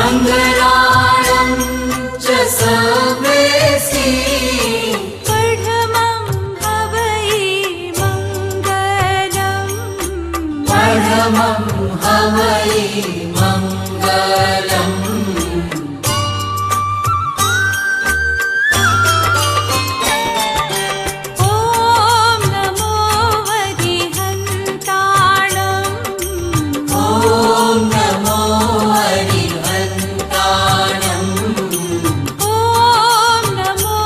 मङ्गलानं च सर्वेसी परमं हवै मङ्गलम् परमं हवै मङ्गलम् ॐ नमो हरिहन्ताणम् ॐ नमो हरिहन्ताणम् ॐ नमो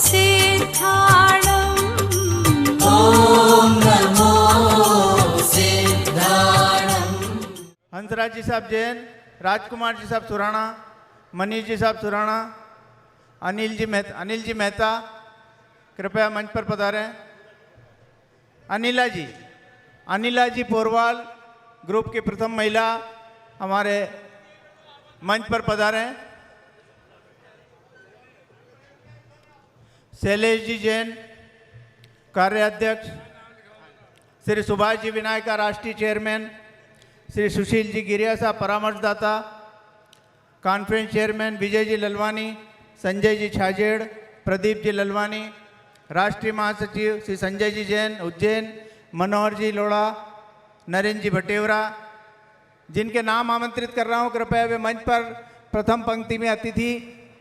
सिद्धाणम् ॐ नमो सिद्धाणम्। हंसराज जी साहब जैन, राजकुमार जी साहब सुराणा, मनीष जी साहब सुराणा, अनिल जी मेहता कृपया मंच पर पधारें। अनिला जी पोरवाल ग्रुप की प्रथम महिला हमारे मंच पर पधारें। शैलेश जी जैन कार्याध्यक्ष, श्री सुभाष जी विनायका राष्ट्रीय चेयरमैन, श्री सुशील जी गिरिया साहब परामर्शदाता, कॉन्फ्रेंस चेयरमैन विजय जी ललवानी, संजय जी छाजेड़, प्रदीप जी ललवानी, राष्ट्रीय महासचिव श्री संजय जी जैन उज्जैन, मनोहर जी लोढ़ा, नरेंद्र जी भटेवरा, जिनके नाम आमंत्रित कर रहा हूँ कृपया वे मंच पर प्रथम पंक्ति में अतिथि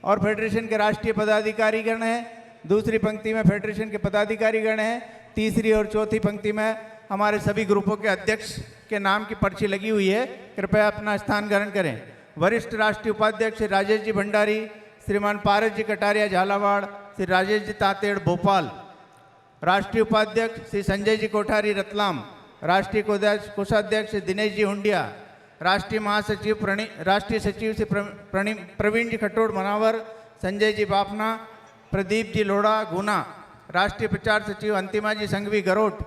और फेडरेशन के राष्ट्रीय पदाधिकारीगण हैं, दूसरी पंक्ति में फेडरेशन के पदाधिकारीगण हैं, तीसरी और चौथी पंक्ति में हमारे सभी ग्रुपों के अध्यक्ष के नाम की पर्ची लगी हुई है, कृपया अपना स्थान ग्रहण करें। वरिष्ठ राष्ट्रीय उपाध्यक्ष श्री राजेश जी भंडारी, श्रीमान पारस जी कटारिया झालावाड़, श्री राजेश जी तातेड़ भोपाल, राष्ट्रीय उपाध्यक्ष श्री संजय जी कोठारी रतलाम, राष्ट्रीय कोषाध्यक्ष श्री दिनेश जी हुंडिया, राष्ट्रीय महासचिव राष्ट्रीय सचिव श्री प्रवीण जी खटोड़ मनावर, संजय जी बापना, प्रदीप जी लोढ़ा गुना, राष्ट्रीय प्रचार सचिव अंतिमा जी संघवी गरोट,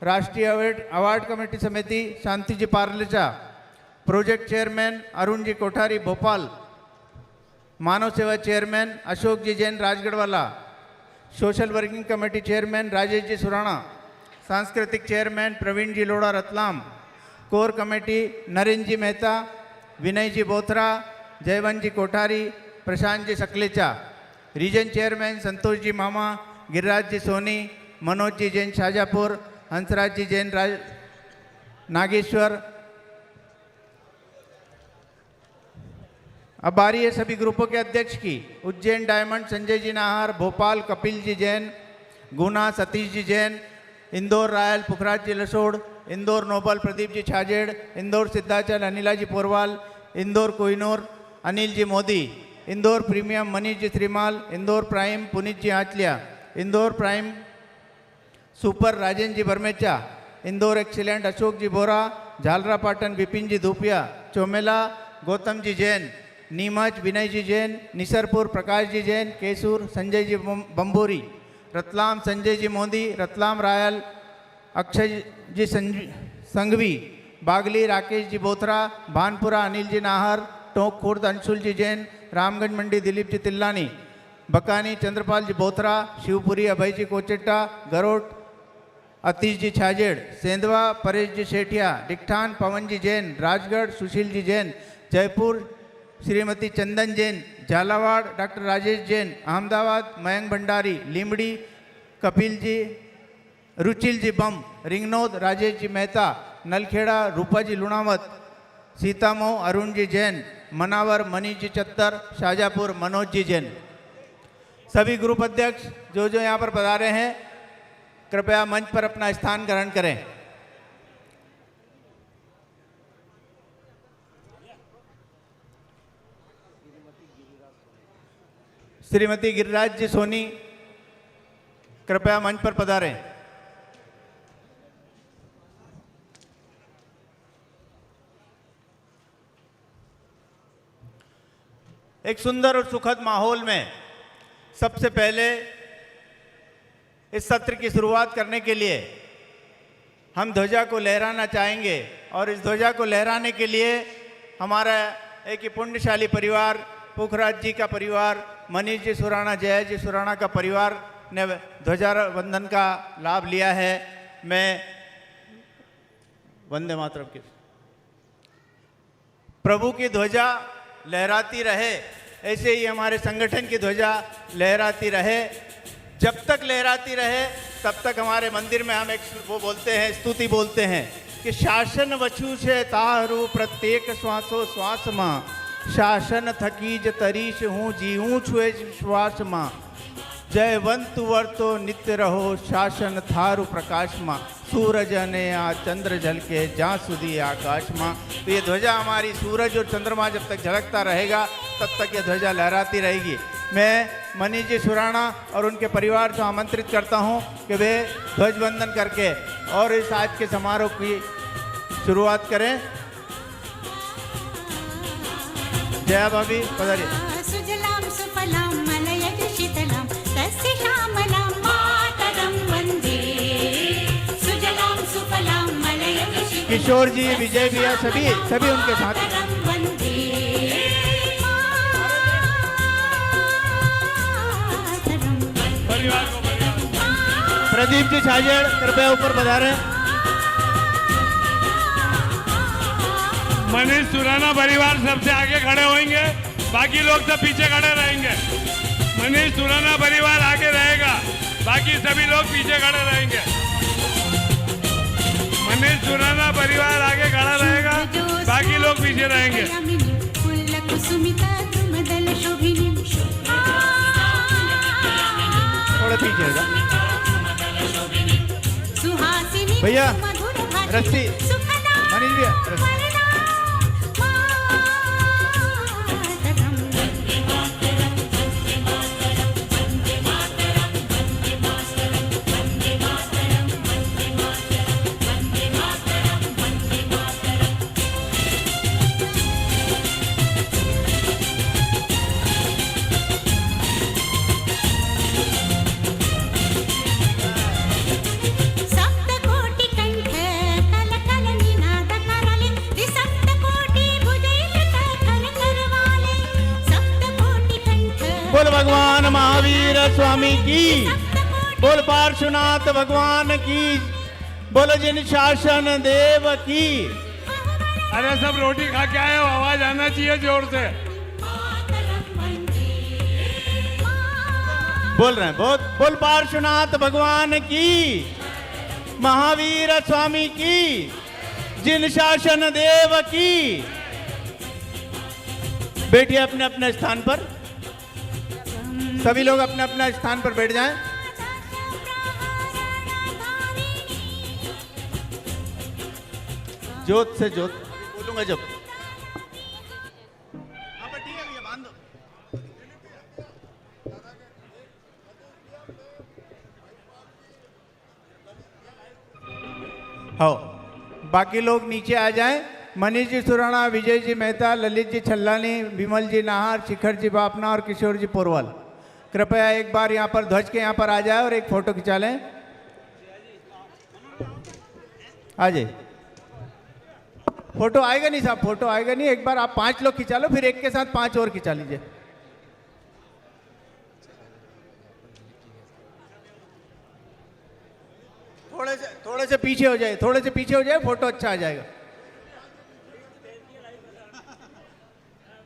राष्ट्रीय अवार्ड कमेटी समिति शांति जी पारलेचा, प्रोजेक्ट चेयरमैन अरुण जी कोठारी भोपाल, मानव सेवा chairman Ashok ji Jain Rajgarhwala, social working committee chairman Rajesh ji Surana, सांस्कृतिक chairman Praveen ji Lodha Ratlam, core committee Narendra ji Mehta, Vinay ji Bothra, Jaywant ji Kothari, Prashant ji Sakalecha, region chairman Santosh ji Mama, Giriraj ji Soni, Manoj ji Jain Shajapur, Hansraj ji Jain Nageshwar. अब बारी है सभी ग्रुपों के अध्यक्ष की। उज्जैन डायमंड संजय जी नाहर, भोपाल कपिल जी जैन, गुना सतीश जी जैन, इंदौर रायल पुखराज जी लसोड़, इंदौर नोबल प्रदीप जी छाजेड़, इंदौर सिद्धाचल अनिला जी पोरवाल, इंदौर कोहिनूर अनिल जी मोदी, इंदौर प्रीमियम मनीष जी श्रीमाल, इंदौर प्राइम पुनीत जी आचलिया, इंदौर प्राइम सुपर राजेंद्र जी बरमेचा, इंदौर एक्सीलेंट अशोक जी बोरा, झालरा पाटन विपिन जी धूपिया, चोमेला गौतम जी जैन, नीमच विनय जी जैन, निसरपुर प्रकाश जी जैन, केसूर संजय जी बम्बोरी, रतलाम संजय जी मोदी, रतलाम रायल अक्षय जी संघवी, बागली राकेश जी बोथरा, भानपुरा अनिल जी नाहर, टोंक खुर्द अंशुल जी जैन, रामगंज मंडी दिलीप जी तिल्लानी, बकानी चंद्रपाल जी बोथरा, शिवपुरी अभय जी कोचेट्टा, गरोट अतीश जी छाजेड़, सेंधवा परेश जी सेठिया, डिकठान पवन जी जैन, राजगढ़ सुशील जी जैन, जयपुर श्रीमती चंदन जैन, झालावाड़ डॉक्टर राजेश जैन, अहमदाबाद मयंक भंडारी, लीमड़ी कपिल जी रुचिल जी बम, रिंगनौद राजेश जी मेहता, नलखेड़ा रूपा जी लुणावत, सीतामऊ अरुण जी जैन, मनावर मनीष जी चत्तर, शाजापुर मनोज जी जैन। सभी ग्रुप अध्यक्ष जो यहाँ पर पधारे हैं कृपया मंच पर अपना स्थान ग्रहण करें। श्रीमती गिरिराज जी सोनी कृपया मंच पर पधारें। एक सुंदर और सुखद माहौल में सबसे पहले इस सत्र की शुरुआत करने के लिए हम ध्वजा को लहराना चाहेंगे और इस ध्वजा को लहराने के लिए हमारा एक ही पुण्यशाली परिवार पुखराज जी का परिवार, मनीष जी सुराणा, जय जी सुराणा का परिवार ने ध्वजावंदन का लाभ लिया है। मैं वंदे मातरम की प्रभु की ध्वजा लहराती रहे, ऐसे ही हमारे संगठन की ध्वजा लहराती रहे। जब तक लहराती रहे तब तक हमारे मंदिर में हम एक वो बोलते हैं, स्तुति बोलते हैं कि शासन वचु से तारू प्रत्येक श्वासो श्वास माँ, शासन थकीज तरीश हूँ जीऊँ छुए श्वास माँ, जयवंत वर्तो नित्य रहो शासन थारु प्रकाश माँ, सूरज ने आ चंद्र झल के जहाँ सुधी आकाश माँ। तो ये ध्वजा हमारी, सूरज और चंद्रमा जब तक झलकता रहेगा तब तक ये ध्वजा लहराती रहेगी। मैं मनीष जी सुराणा और उनके परिवार को आमंत्रित करता हूँ कि वे ध्वजवंदन करके और इस आज के समारोह की शुरुआत करें। जया भाभी पधारिए। सुजलां सुफलां मलयज शीतलां तस्य श्यामलां मातरं वन्दे। सुजलां सुफलां मलयज शीतलां किशोर जी, विजय भैया, सभी उनके साथ। मातरं वन्दे। प्रदीप जी छाजेड़ कृपया ऊपर पधारें। मनीष सुराना परिवार सबसे आगे खड़े होंगे, बाकी लोग सब पीछे खड़े रहेंगे। मनीष सुराना परिवार आगे रहेगा, बाकी सभी लोग पीछे खड़े रहेंगे। मनीष सुराना परिवार आगे खड़ा रहेगा, बाकी लोग पीछे रहेंगे। थोड़ा पीछे जा भैया, रस्सी मनीष भैया, रस्सी। बोल भगवान महावीर स्वामी की, बोल पार्श्वनाथ भगवान की, बोलो जिन शासन देव की। अरे सब रोटी खा के आए हो, आवाज आना चाहिए जोर से। बोल रहे हैं, बोल पार्श्वनाथ भगवान की, महावीर स्वामी की, जिन शासन देव की। बैठिए अपने अपने स्थान पर, सभी लोग अपने अपने स्थान पर बैठ जाएं। जोत से जोत बोलूंगा जब। ठीक है भैया, बांध दो। हाँ, बाकी लोग नीचे आ जाएं। मनीष जी सुराणा, विजय जी मेहता, ललित जी छल्लानी, विमल जी नाहर, शिखर जी बापना और किशोर जी पोरवाल, कृपया एक बार यहाँ पर ध्वज के यहाँ पर आ जाए और एक फोटो खिंचा लें। आ जाइए। फोटो आएगा नहीं साहब, फोटो आएगा नहीं। एक बार आप 5 लोग खिंचा लो, फिर एक के साथ 5 और खिंचा लीजिए। थोड़े से पीछे हो जाए, थोड़े से पीछे हो जाए, फोटो अच्छा आ जाएगा।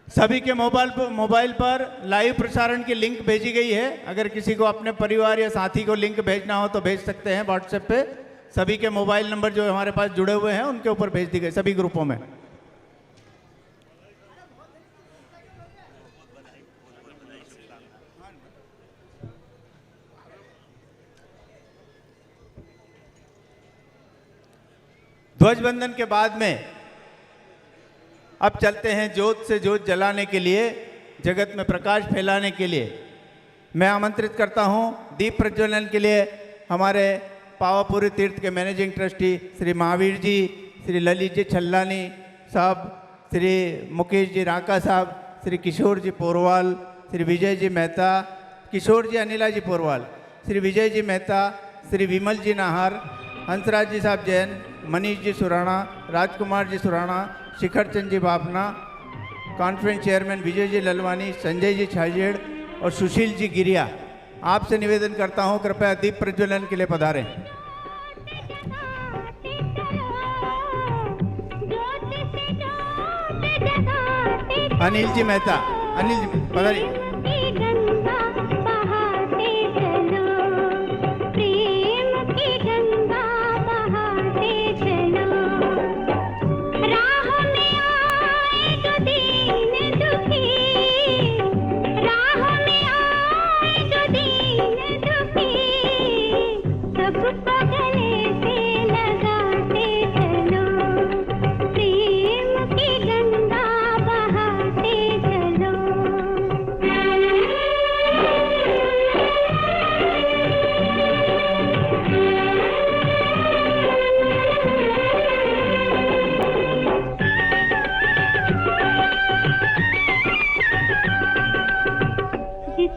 सभी के मोबाइल पर लाइव प्रसारण की लिंक भेजी गई है। अगर किसी को अपने परिवार या साथी को लिंक भेजना हो तो भेज सकते हैं व्हाट्सएप पे। सभी के मोबाइल नंबर जो हमारे पास जुड़े हुए हैं उनके ऊपर भेज दी गई, सभी ग्रुपों में। ध्वजवंदन के बाद में अब चलते हैं जोत से जोत जलाने के लिए, जगत में प्रकाश फैलाने के लिए। मैं आमंत्रित करता हूं दीप प्रज्वलन के लिए हमारे पावापुरी तीर्थ के मैनेजिंग ट्रस्टी श्री महावीर जी, श्री ललित जी छल्लानी साहब, श्री मुकेश जी राका साहब, श्री किशोर जी पोरवाल, श्री विजय जी मेहता, किशोर जी अनिला जी पोरवाल, श्री विजय जी मेहता, श्री विमल जी नाहर, हंसराज जी साहब जैन, मनीष जी सुराणा, राजकुमार जी सुराणा, शिखर चंद जी बापना, कॉन्फ्रेंस चेयरमैन विजय जी ललवानी, संजय जी छाजेड़ और सुशील जी गिरिया। आपसे निवेदन करता हूं कृपया दीप प्रज्वलन के लिए पधारें। ज्योति से ज्योत जगाते अनिल जी मेहता, अनिल जी पधारिए। की गंगा बहाते चलो, प्रेम की गंगा बहाते चलो। राह में आए जो दीन दुखी, राह में आए जो दीन दुखी, सबको गले से लगाते चलो, प्रेम की गंगा बहाते चलो।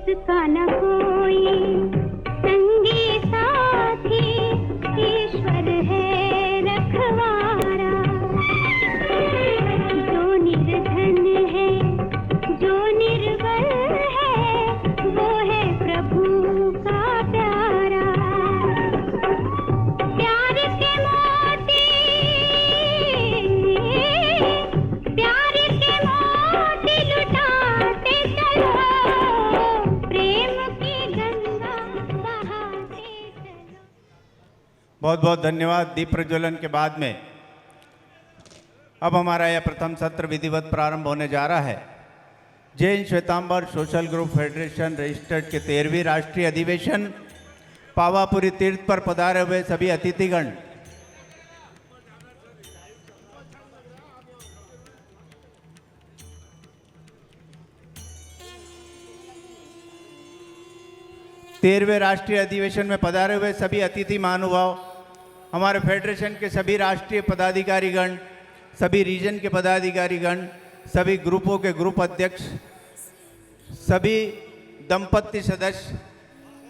जिसका न कोई संगी साथी, ईश्वर है रखवारा। जो निर्धन है, जो निर्बल है, वो है प्रभु का प्यारा। प्यार के मोती, प्यार के मोती लुटाते चलो, प्रेम की गंगा बहाते चलो। बहुत बहुत धन्यवाद। दीप प्रज्वलन के बाद में अब हमारा यह प्रथम सत्र विधिवत प्रारंभ होने जा रहा है। Jain Shwetambar social group federation registered के 13वीं राष्ट्रीय अधिवेशन पावापुरी तीर्थ पर पधारे हुए सभी अतिथिगण, तेरहवें राष्ट्रीय अधिवेशन में पधारे हुए सभी अतिथि महानुभाव, हमारे फेडरेशन के सभी राष्ट्रीय पदाधिकारीगण, सभी रीजन के पदाधिकारीगण, सभी ग्रुपों के ग्रुप अध्यक्ष, सभी दंपत्ति सदस्य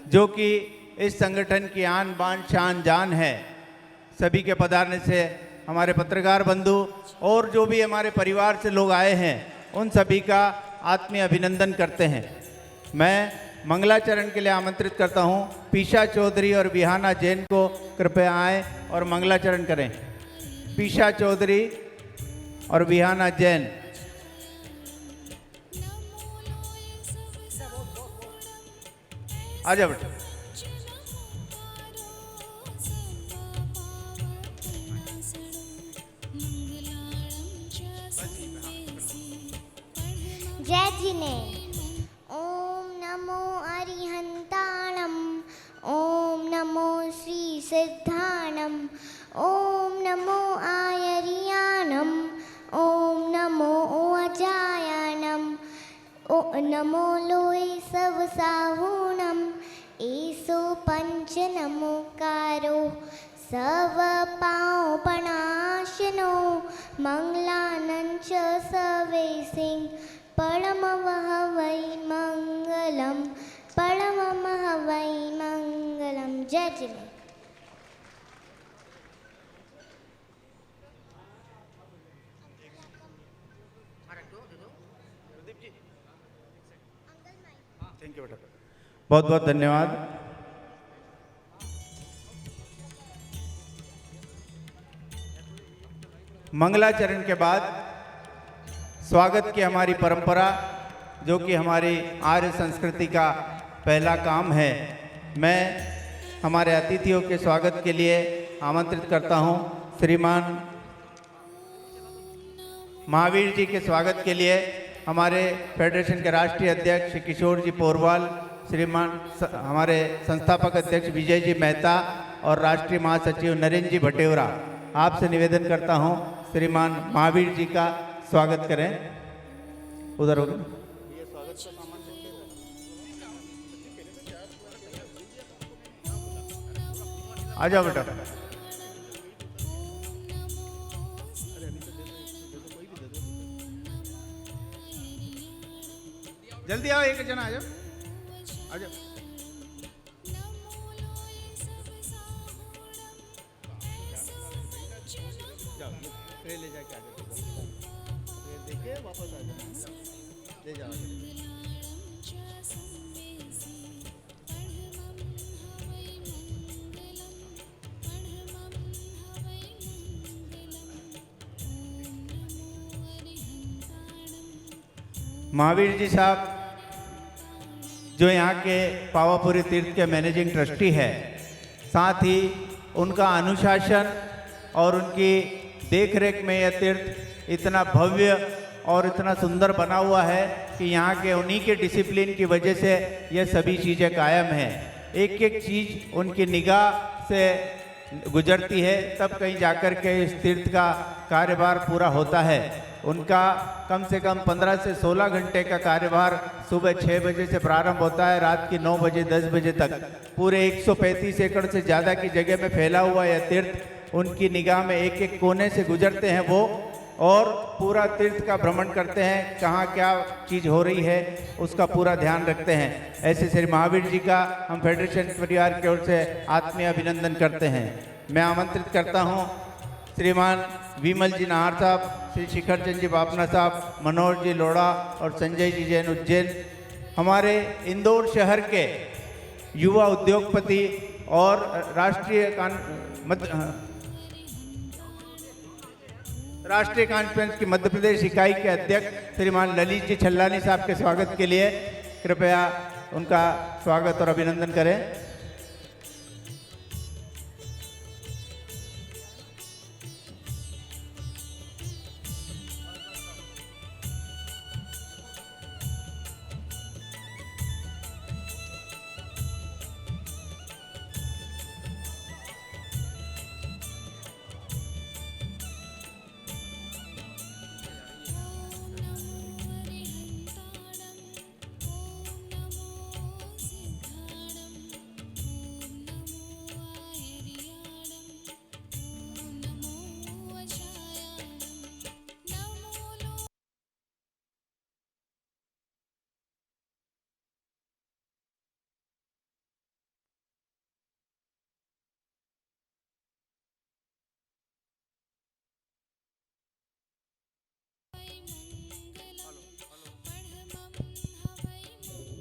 जो कि इस संगठन की आन बान शान जान है, सभी के पधारने से हमारे पत्रकार बंधु और जो भी हमारे परिवार से लोग आए हैं, उन सभी का आत्मीय अभिनंदन करते हैं। मैं मंगलाचरण के लिए आमंत्रित करता हूं पीशा चौधरी और विहाना जैन को, कृपया आए और मंगलाचरण करें। पीशा चौधरी और विहाना जैन। आ जाओ बेटा। जय जिने। ओम नमो अरिहंताणम, ओम नमो श्री सिद्धाणम, ओम नमो आयरियाणम, ओम नमो अजायाणम, ओ नमो लोय सब साहूणम, एसो पंच नमोकारो सव पाँव पणाशनो, मंगलानंच सवेसिंग परमवह वै मंगलम, परममह वै मंगलम। जय जिने। थैंक यू बेटा, बहुत बहुत धन्यवाद। मंगलाचरण के बाद स्वागत की हमारी परंपरा, जो कि हमारी आर्य संस्कृति का पहला काम है, मैं हमारे अतिथियों के स्वागत के लिए आमंत्रित करता हूं श्रीमान महावीर जी के स्वागत के लिए हमारे फेडरेशन के राष्ट्रीय अध्यक्ष श्री किशोर जी पोरवाल, श्रीमान हमारे संस्थापक अध्यक्ष विजय जी मेहता और राष्ट्रीय महासचिव नरेंद्र जी भटेवरा, आपसे निवेदन करता हूं श्रीमान महावीर जी का स्वागत करें। उधर होगा आ जाओ बेटा। जल्दी आओ, एक जना आ जाओ, आ जाओ। जाओ ट्रे ले जाके आ जाओ, ट्रे देके वापस आ जाओ, ले जाओ। महावीर जी साहब जो यहाँ के पावापुरी तीर्थ के मैनेजिंग ट्रस्टी है, साथ ही उनका अनुशासन और उनकी देखरेख में यह तीर्थ इतना भव्य और इतना सुंदर बना हुआ है कि यहाँ के उन्हीं के डिसिप्लिन की वजह से यह सभी चीज़ें कायम हैं। एक एक चीज़ उनकी निगाह से गुजरती है, तब कहीं जाकर के इस तीर्थ का कार्यभार पूरा होता है। उनका कम से कम 15 से 16 घंटे का कार्यभार सुबह 6 बजे से प्रारंभ होता है, रात की 9 बजे 10 बजे तक। पूरे 135 एकड़ से ज़्यादा की जगह में फैला हुआ यह तीर्थ उनकी निगाह में एक एक कोने से गुजरते हैं वो, और पूरा तीर्थ का भ्रमण करते हैं, कहाँ क्या चीज़ हो रही है उसका पूरा ध्यान रखते हैं। ऐसे श्री महावीर जी का हम फेडरेशन परिवार की ओर से आत्मीय अभिनंदन करते हैं। मैं आमंत्रित करता हूँ श्रीमान विमल जी नाहर साहब, श्री शिखर चंद जी बापना साहब, मनोहर जी लोढ़ा और संजय जी जैन उज्जैन, हमारे इंदौर शहर के युवा उद्योगपति और राष्ट्रीय कॉन्फ्रेंस की मध्य प्रदेश इकाई के अध्यक्ष श्रीमान ललित जी छल्लानी साहब के स्वागत के लिए कृपया उनका स्वागत और अभिनंदन करें।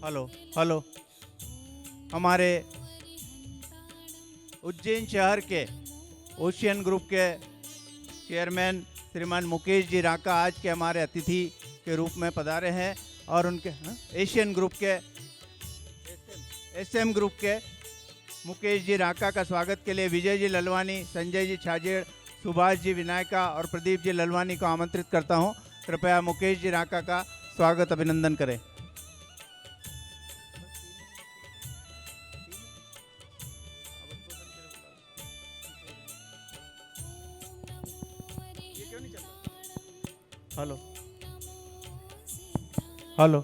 हेलो हेलो, हमारे उज्जैन शहर के ओशियन ग्रुप के चेयरमैन श्रीमान मुकेश जी राका आज के हमारे अतिथि के रूप में पधारे हैं, और उनके एशियन ग्रुप के एसएम ग्रुप के मुकेश जी राका का स्वागत के लिए विजय जी ललवानी, संजय जी छाजेड़, सुभाष जी विनायका और प्रदीप जी ललवानी को आमंत्रित करता हूं। कृपया मुकेश जी राका का स्वागत अभिनंदन करें। हेलो हेलो,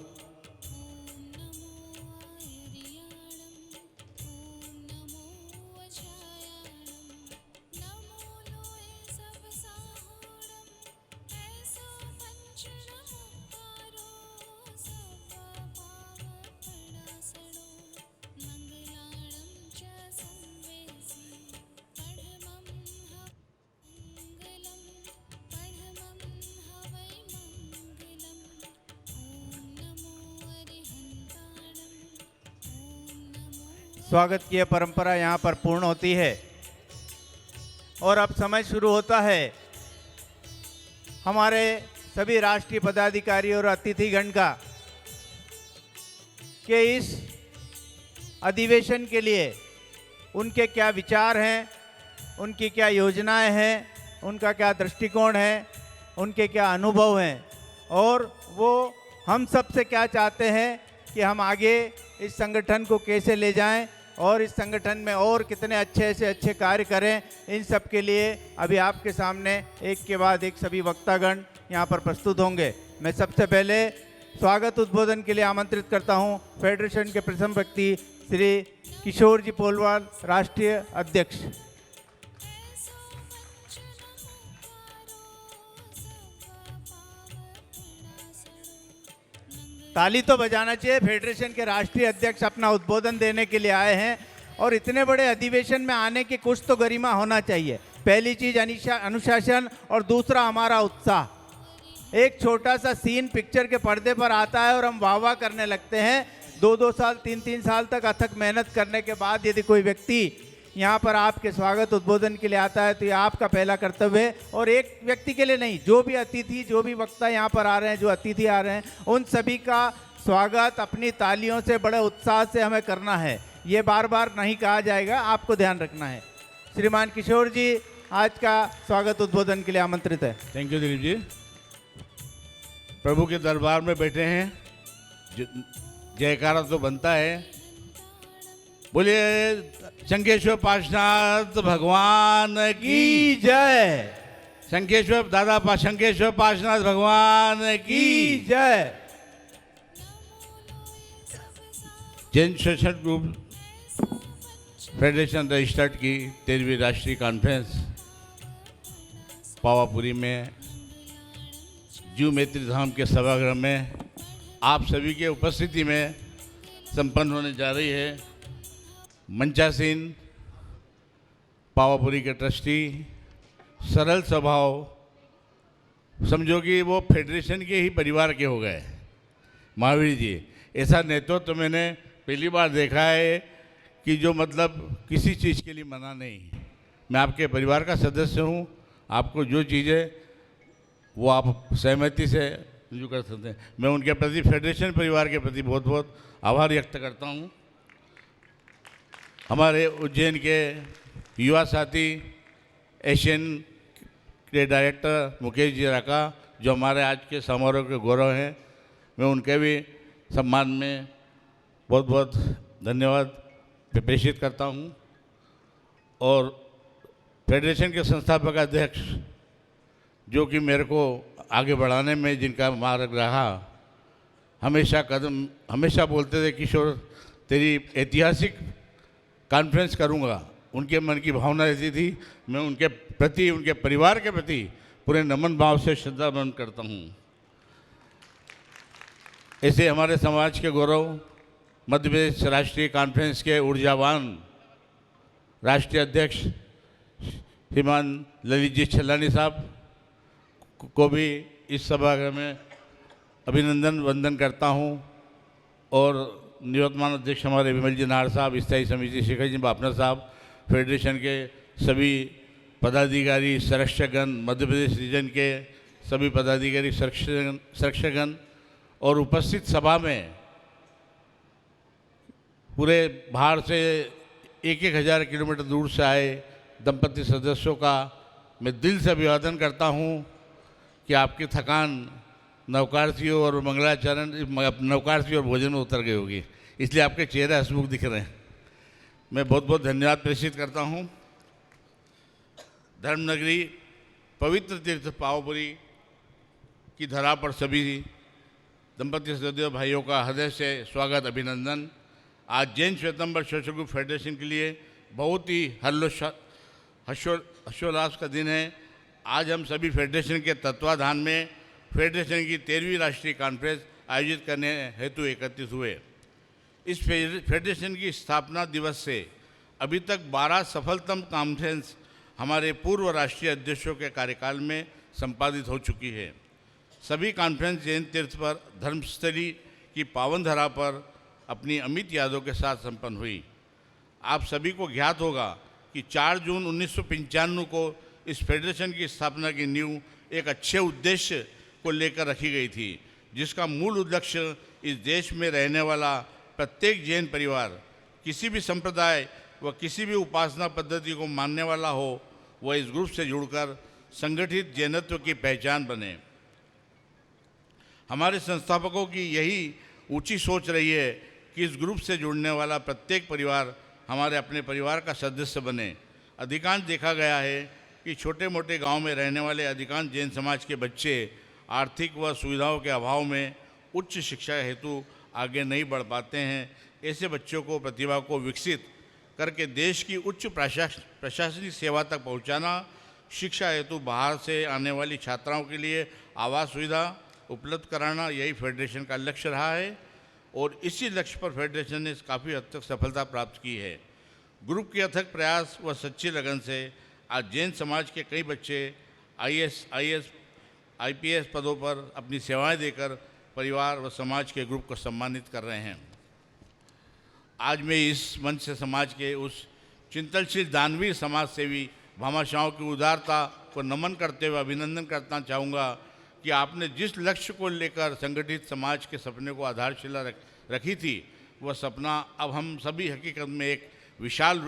स्वागत की यह परंपरा यहाँ पर पूर्ण होती है और अब समय शुरू होता है हमारे सभी राष्ट्रीय पदाधिकारी और अतिथिगण का कि इस अधिवेशन के लिए उनके क्या विचार हैं, उनकी क्या योजनाएं हैं, उनका क्या दृष्टिकोण है, उनके क्या अनुभव हैं, और वो हम सब से क्या चाहते हैं कि हम आगे इस संगठन को कैसे ले जाएं और इस संगठन में और कितने अच्छे से अच्छे कार्य करें। इन सब के लिए अभी आपके सामने एक के बाद एक सभी वक्तागण यहाँ पर प्रस्तुत होंगे। मैं सबसे पहले स्वागत उद्बोधन के लिए आमंत्रित करता हूँ फेडरेशन के प्रथम व्यक्ति श्री किशोर जी पोलवाल, राष्ट्रीय अध्यक्ष। ताली तो बजाना चाहिए। फेडरेशन के राष्ट्रीय अध्यक्ष अपना उद्बोधन देने के लिए आए हैं और इतने बड़े अधिवेशन में आने की कुछ तो गरिमा होना चाहिए। पहली चीज अनुशासन और दूसरा हमारा उत्साह। एक छोटा सा सीन पिक्चर के पर्दे पर आता है और हम वाह वाह करने लगते हैं। 2-2 साल 3-3 साल तक अथक मेहनत करने के बाद यदि कोई व्यक्ति यहाँ पर आपके स्वागत उद्बोधन के लिए आता है तो ये आपका पहला कर्तव्य है। और एक व्यक्ति के लिए नहीं, जो भी अतिथि, जो भी वक्ता यहाँ पर आ रहे हैं, जो अतिथि आ रहे हैं, उन सभी का स्वागत अपनी तालियों से बड़े उत्साह से हमें करना है। ये बार बार नहीं कहा जाएगा, आपको ध्यान रखना है। श्रीमान किशोर जी आज का स्वागत उद्बोधन के लिए आमंत्रित है। Thank you Dilip ji. प्रभु के दरबार में बैठे हैं, जयकारा तो बनता है। बोलिए शंखेश्वर पार्श्वनाथ भगवान की जय, शंखेश्वर पार्श्वनाथ भगवान की जय। Jain social group federation registered की 13वीं राष्ट्रीय कॉन्फ्रेंस पावापुरी में जीव मैत्री धाम के सभागृह में आप सभी के उपस्थिति में संपन्न होने जा रही है। मंचासीन पावापुरी के ट्रस्टी, सरल स्वभाव, समझो कि वो फेडरेशन के ही परिवार के हो गए। महावीर जी, ऐसा नेतृत्व तो मैंने पहली बार देखा है कि जो मतलब किसी चीज़ के लिए मना नहीं। मैं आपके परिवार का सदस्य हूँ, आपको जो चीज़ें वो आप सहमति से जो कर सकते हैं। मैं उनके प्रति, फेडरेशन परिवार के प्रति बहुत बहुत आभार व्यक्त करता हूँ। हमारे उज्जैन के युवा साथी, एशियन के डायरेक्टर मुकेश जी राका, जो हमारे आज के समारोह के गौरव हैं, मैं उनके भी सम्मान में बहुत बहुत धन्यवाद प्रेषित करता हूँ। और फेडरेशन के संस्थापक अध्यक्ष, जो कि मेरे को आगे बढ़ाने में जिनका मार्ग रहा, हमेशा बोलते थे किशोर तेरी ऐतिहासिक कॉन्फ्रेंस करूँगा। उनके मन की भावना रहती थी। मैं उनके प्रति, उनके परिवार के प्रति पूरे नमन भाव से श्रद्धा नमन करता हूँ। ऐसे हमारे समाज के गौरव, मध्य प्रदेश राष्ट्रीय कॉन्फ्रेंस के ऊर्जावान राष्ट्रीय अध्यक्ष श्रीमान ललित जी छल्लानी साहब को भी इस सभागृह में अभिनंदन वंदन करता हूँ। और निवर्तमान अध्यक्ष हमारे विमल जी नाहर साहब, स्थायी समिति शेखर जी बापना साहब, फेडरेशन के सभी पदाधिकारी, संरक्षकगण, मध्य प्रदेश रीजन के सभी पदाधिकारी, संरक्षकगण और उपस्थित सभा में पूरे बाहर से 1,000 किलोमीटर दूर से आए दंपति सदस्यों का मैं दिल से अभिवादन करता हूँ कि आपकी थकान नवकारसी और मंगलाचरण, नवकारसी और भोजन में उतर गई होगी, इसलिए आपके चेहरे हंसमुख दिख रहे हैं। मैं बहुत बहुत धन्यवाद प्रेषित करता हूँ। धर्मनगरी पवित्र तीर्थ पावापुरी की धरा पर सभी दंपति सदस्यों भाइयों का हृदय से स्वागत, अभिनंदन। आज Jain Shvetambar social group federation के लिए बहुत ही हर्षोल्लास का दिन है। आज हम सभी फेडरेशन के तत्वाधान में फेडरेशन की 13वीं राष्ट्रीय कॉन्फ्रेंस आयोजित करने हेतु एकत्रित हुए। इस फेडरेशन की स्थापना दिवस से अभी तक 12 सफलतम कॉन्फ्रेंस हमारे पूर्व राष्ट्रीय अध्यक्षों के कार्यकाल में संपादित हो चुकी है। सभी कॉन्फ्रेंस जैन तीर्थ पर धर्मस्थली की पावन धरा पर अपनी अमिट यादों के साथ संपन्न हुई। आप सभी को ज्ञात होगा कि 4 जून 1995 को इस फेडरेशन की स्थापना की नींव एक अच्छे उद्देश्य को लेकर रखी गई थी, जिसका मूल उद्देश्य इस देश में रहने वाला प्रत्येक जैन परिवार किसी भी संप्रदाय व किसी भी उपासना पद्धति को मानने वाला हो, वह इस ग्रुप से जुड़कर संगठित जैनत्व की पहचान बने। हमारे संस्थापकों की यही ऊंची सोच रही है कि इस ग्रुप से जुड़ने वाला प्रत्येक परिवार हमारे अपने परिवार का सदस्य बने। अधिकांश देखा गया है कि छोटे मोटे गांव में रहने वाले अधिकांश जैन समाज के बच्चे आर्थिक व सुविधाओं के अभाव में उच्च शिक्षा हेतु आगे नहीं बढ़ पाते हैं। ऐसे बच्चों को, प्रतिभा को विकसित करके देश की उच्च प्रशासनिक सेवा तक पहुंचाना, शिक्षा हेतु बाहर से आने वाली छात्राओं के लिए आवास सुविधा उपलब्ध कराना, यही फेडरेशन का लक्ष्य रहा है और इसी लक्ष्य पर फेडरेशन ने काफ़ी हद तक सफलता प्राप्त की है। ग्रुप के अथक प्रयास व सच्ची लगन से आज जैन समाज के कई बच्चे IAS, IPS पदों पर अपनी सेवाएं देकर परिवार व समाज के ग्रुप को सम्मानित कर रहे हैं। आज मैं इस मंच से समाज के उस चिंतनशील दानवीर समाज सेवी भामाशाहों की उदारता को नमन करते हुए अभिनंदन करना चाहूँगा कि आपने जिस लक्ष्य को लेकर संगठित समाज के सपने को आधारशिला रखी थी, वह सपना अब हम सभी हकीकत में एक विशाल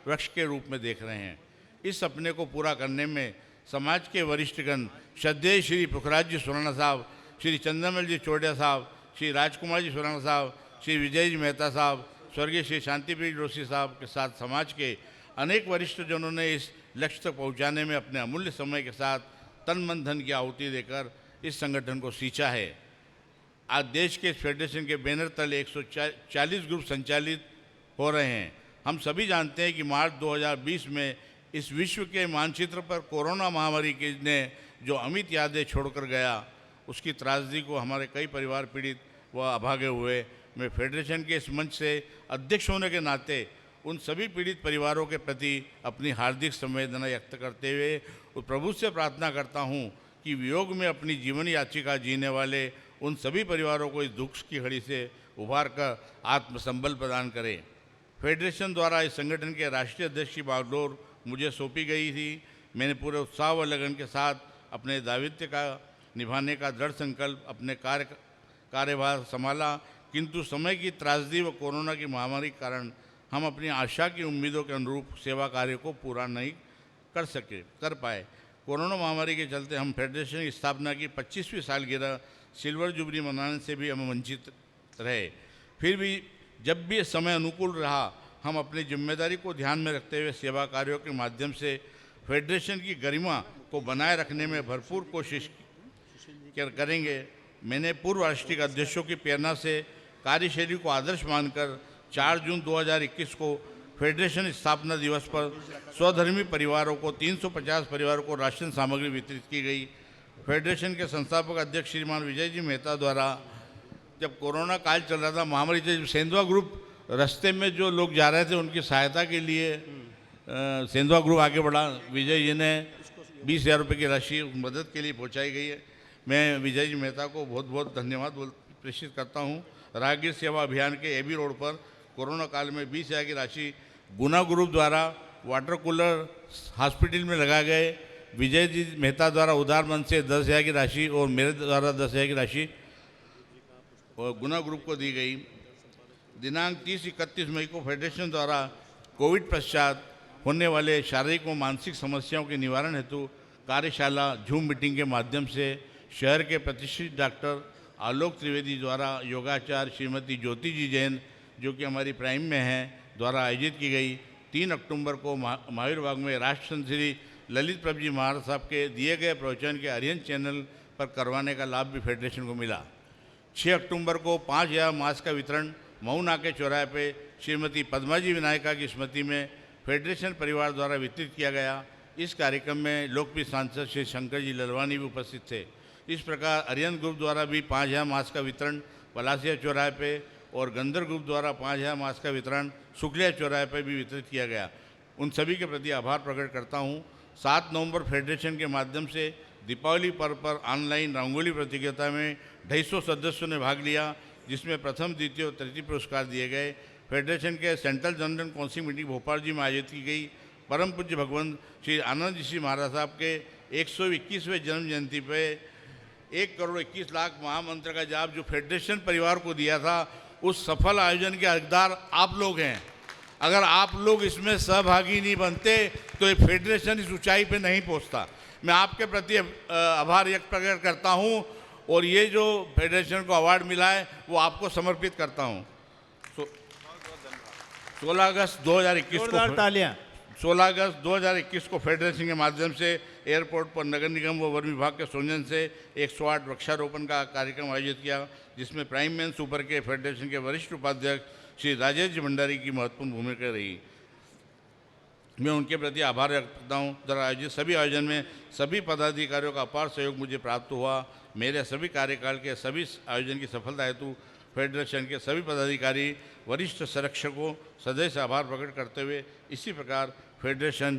वृक्ष के रूप में देख रहे हैं। इस सपने को पूरा करने में समाज के वरिष्ठगण श्रद्धेय श्री पुखराज जी सुराना साहब, श्री चंद्रमल जी चौड़िया साहब, श्री राजकुमार जी सुराना साहब, श्री विजय जी मेहता साहब, स्वर्गीय श्री शांतिप्रिय जोशी साहब के साथ समाज के अनेक वरिष्ठजनों ने इस लक्ष्य तक पहुँचाने में अपने अमूल्य समय के साथ तन मन धन की आहुति देकर इस संगठन को सींचा है। आज देश के इस फेडरेशन के बैनर तले 140 ग्रुप संचालित हो रहे हैं। हम सभी जानते हैं कि मार्च 2020 में इस विश्व के मानचित्र पर कोरोना महामारी के ने जो अमिट यादें छोड़कर गया, उसकी त्रासदी को हमारे कई परिवार पीड़ित व अभागे हुए। मैं फेडरेशन के इस मंच से अध्यक्ष होने के नाते उन सभी पीड़ित परिवारों के प्रति अपनी हार्दिक संवेदना व्यक्त करते हुए उस प्रभु से प्रार्थना करता हूँ कि वियोग में अपनी जीवन याचिका जीने वाले उन सभी परिवारों को इस दुख की घड़ी से उभार कर आत्मसंबल प्रदान करें। फेडरेशन द्वारा इस संगठन के राष्ट्रीय अध्यक्ष की बागडोर मुझे सौंपी गई थी। मैंने पूरे उत्साह व लगन के साथ अपने दायित्व का निभाने का दृढ़ संकल्प अपने कार्यभार संभाला, किंतु समय की त्रासदी व कोरोना की महामारी के कारण हम अपनी आशा की उम्मीदों के अनुरूप सेवा कार्य को पूरा नहीं कर पाए। कोरोना महामारी के चलते हम फेडरेशन की स्थापना की 25वीं सालगिरह सिल्वर जुबली मनाने से भी हम वंचित रहे। फिर भी जब भी समय अनुकूल रहा, हम अपनी जिम्मेदारी को ध्यान में रखते हुए सेवा कार्यों के माध्यम से फेडरेशन की गरिमा को बनाए रखने में भरपूर कोशिश करेंगे। मैंने पूर्व राष्ट्रीय अध्यक्षों की प्रेरणा से कार्यशैली को आदर्श मानकर 4 जून 2021 को फेडरेशन स्थापना दिवस पर स्वधर्मी परिवारों को 350 परिवारों को राशन सामग्री वितरित की गई। फेडरेशन के संस्थापक अध्यक्ष श्रीमान विजय जी मेहता द्वारा जब कोरोना काल चल रहा था, महामारी से सेंधवा ग्रुप रास्ते में जो लोग जा रहे थे उनकी सहायता के लिए सेंधवा ग्रुप आगे बढ़ा। विजय जी ने 20,000 रुपये की राशि मदद के लिए पहुंचाई गई है। मैं विजय जी मेहता को बहुत बहुत धन्यवाद प्रेषित करता हूं। राहगीर सेवा अभियान के एबी रोड पर कोरोना काल में 20,000 की राशि गुना ग्रुप द्वारा वाटर कूलर हॉस्पिटल में लगाए गए। विजय जी मेहता द्वारा उदार मन से 10,000 की राशि और मेरे द्वारा 10,000 की राशि और गुना ग्रुप को दी गई। दिनांक 30-31 मई को फेडरेशन द्वारा कोविड पश्चात होने वाले शारीरिक व मानसिक समस्याओं के निवारण हेतु कार्यशाला जूम मीटिंग के माध्यम से शहर के प्रतिष्ठित डॉक्टर आलोक त्रिवेदी द्वारा योगाचार्य श्रीमती ज्योति जी जैन, जो कि हमारी प्राइम में हैं, द्वारा आयोजित की गई। 3 अक्टूबर को महावीर बाग में राष्ट्रसंत श्री ललित प्रभु जी महाराज साहब के दिए गए प्रवचन के आर्यन चैनल पर करवाने का लाभ भी फेडरेशन को मिला। 6 अक्टूबर को 5,000 मास्क का वितरण मऊ नाके चौराहे पे श्रीमती पद्मा जी विनायका की स्मृति में फेडरेशन परिवार द्वारा वितरित किया गया। इस कार्यक्रम में लोकप्रिय सांसद श्री शंकर जी ललवानी भी उपस्थित थे। इस प्रकार अरियन ग्रुप द्वारा भी 5,000 मास्क का वितरण पलासिया चौराहे पे और गंदर ग्रुप द्वारा 5,000 मास्क का वितरण शुक्लिया चौराहे पर भी वितरित किया गया। उन सभी के प्रति आभार प्रकट करता हूं। 7 नवंबर फेडरेशन के माध्यम से दीपावली पर्व पर ऑनलाइन रंगोली प्रतियोगिता में 250 सदस्यों ने भाग लिया, जिसमें प्रथम, द्वितीय और तृतीय पुरस्कार दिए गए। फेडरेशन के central general council meeting Bhopal ji में आयोजित की गई। परम पूज्य भगवान श्री आनंद जी महाराज साहब के 121वें जन्म जयंती पे 1,21,00,000 महामंत्र का जाप जो फेडरेशन परिवार को दिया था, उस सफल आयोजन के हकदार आप लोग हैं। अगर आप लोग इसमें सहभागी नहीं बनते तो ये फेडरेशन इस ऊंचाई पे नहीं पहुंचता। मैं आपके प्रति आभार व्यक्त प्रकट करता हूं और ये जो फेडरेशन को अवार्ड मिला है वो आपको समर्पित करता हूं। 16 अगस्त 2021 को फेडरेशन के माध्यम से एयरपोर्ट पर नगर निगम व वन विभाग के सौजन्य से 108 वृक्षारोपण का कार्यक्रम आयोजित किया, जिसमें प्राइम मेन सुपर के फेडरेशन के वरिष्ठ उपाध्यक्ष श्री राजेश जी भंडारी की महत्वपूर्ण भूमिका रही। मैं उनके प्रति आभार व्यक्त करता हूँ। द्वारा आयोजित सभी आयोजन में सभी पदाधिकारियों का अपार सहयोग मुझे प्राप्त हुआ। मेरे सभी कार्यकाल के सभी आयोजन की सफलता हेतु फेडरेशन के सभी पदाधिकारी, वरिष्ठ संरक्षकों, सदैव से आभार प्रकट करते हुए इसी प्रकार फेडरेशन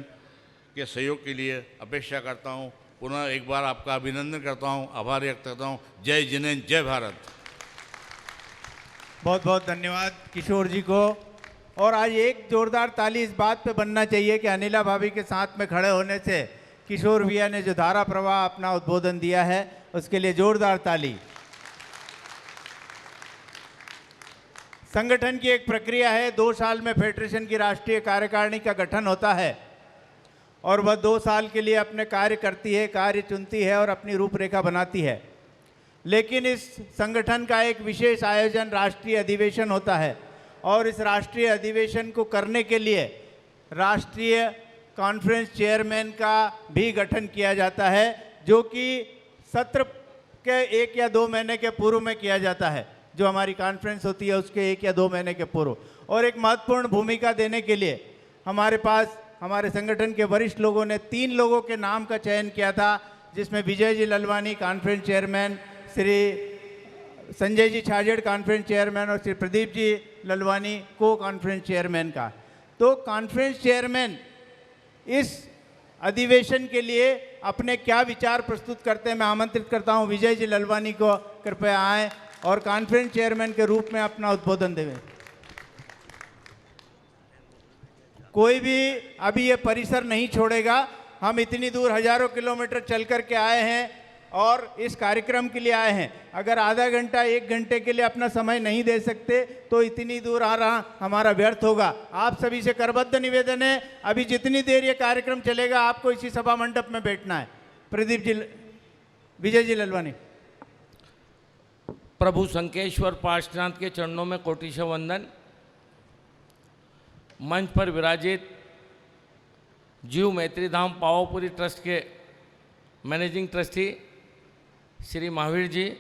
के सहयोग के लिए अपेक्षा करता हूं। पुनः एक बार आपका अभिनंदन करता हूं, आभार व्यक्त करता हूं। जय जिनेन्द्र, जय भारत। बहुत बहुत धन्यवाद किशोर जी को। और आज एक जोरदार ताली इस बात पे बनना चाहिए कि अनिला भाभी के साथ में खड़े होने से किशोर भैया ने जो धारा प्रवाह अपना उद्बोधन दिया है उसके लिए जोरदार ताली। संगठन की एक प्रक्रिया है, 2 साल में फेडरेशन की राष्ट्रीय कार्यकारिणी का गठन होता है और वह 2 साल के लिए अपने कार्य करती है, कार्य चुनती है और अपनी रूपरेखा बनाती है। लेकिन इस संगठन का एक विशेष आयोजन राष्ट्रीय अधिवेशन होता है और इस राष्ट्रीय अधिवेशन को करने के लिए राष्ट्रीय कॉन्फ्रेंस चेयरमैन का भी गठन किया जाता है, जो कि सत्र के 1 या 2 महीने के पूर्व में किया जाता है। जो हमारी कॉन्फ्रेंस होती है उसके 1 या 2 महीने के पूर्व। और एक महत्वपूर्ण भूमिका देने के लिए हमारे पास हमारे संगठन के वरिष्ठ लोगों ने 3 लोगों के नाम का चयन किया था, जिसमें Vijay ji Lalwani conference chairman, Shri Sanjay ji Chhajed conference chairman और श्री प्रदीप जी ललवानी को कॉन्फ्रेंस चेयरमैन का। तो कॉन्फ्रेंस चेयरमैन इस अधिवेशन के लिए अपने क्या विचार प्रस्तुत करते हैं, मैं आमंत्रित करता हूं विजय जी ललवानी को कृपया आएँ और कॉन्फ्रेंस चेयरमैन के रूप में अपना उद्बोधन देवें। कोई भी अभी ये परिसर नहीं छोड़ेगा। हम इतनी दूर हजारों किलोमीटर चल कर के आए हैं और इस कार्यक्रम के लिए आए हैं। अगर आधा घंटा 1 घंटे के लिए अपना समय नहीं दे सकते तो इतनी दूर आ रहा हमारा व्यर्थ होगा। आप सभी से करबद्ध निवेदन है, अभी जितनी देर ये कार्यक्रम चलेगा आपको इसी सभा मंडप में बैठना है। प्रदीप जी, विजय जी ललवानी। प्रभु शंकेश्वर पार्श्वनाथ के चरणों में कोटिशः वंदन। मंच पर विराजित जीव मैत्री धाम पावापुरी ट्रस्ट के मैनेजिंग ट्रस्टी श्री महावीर जी,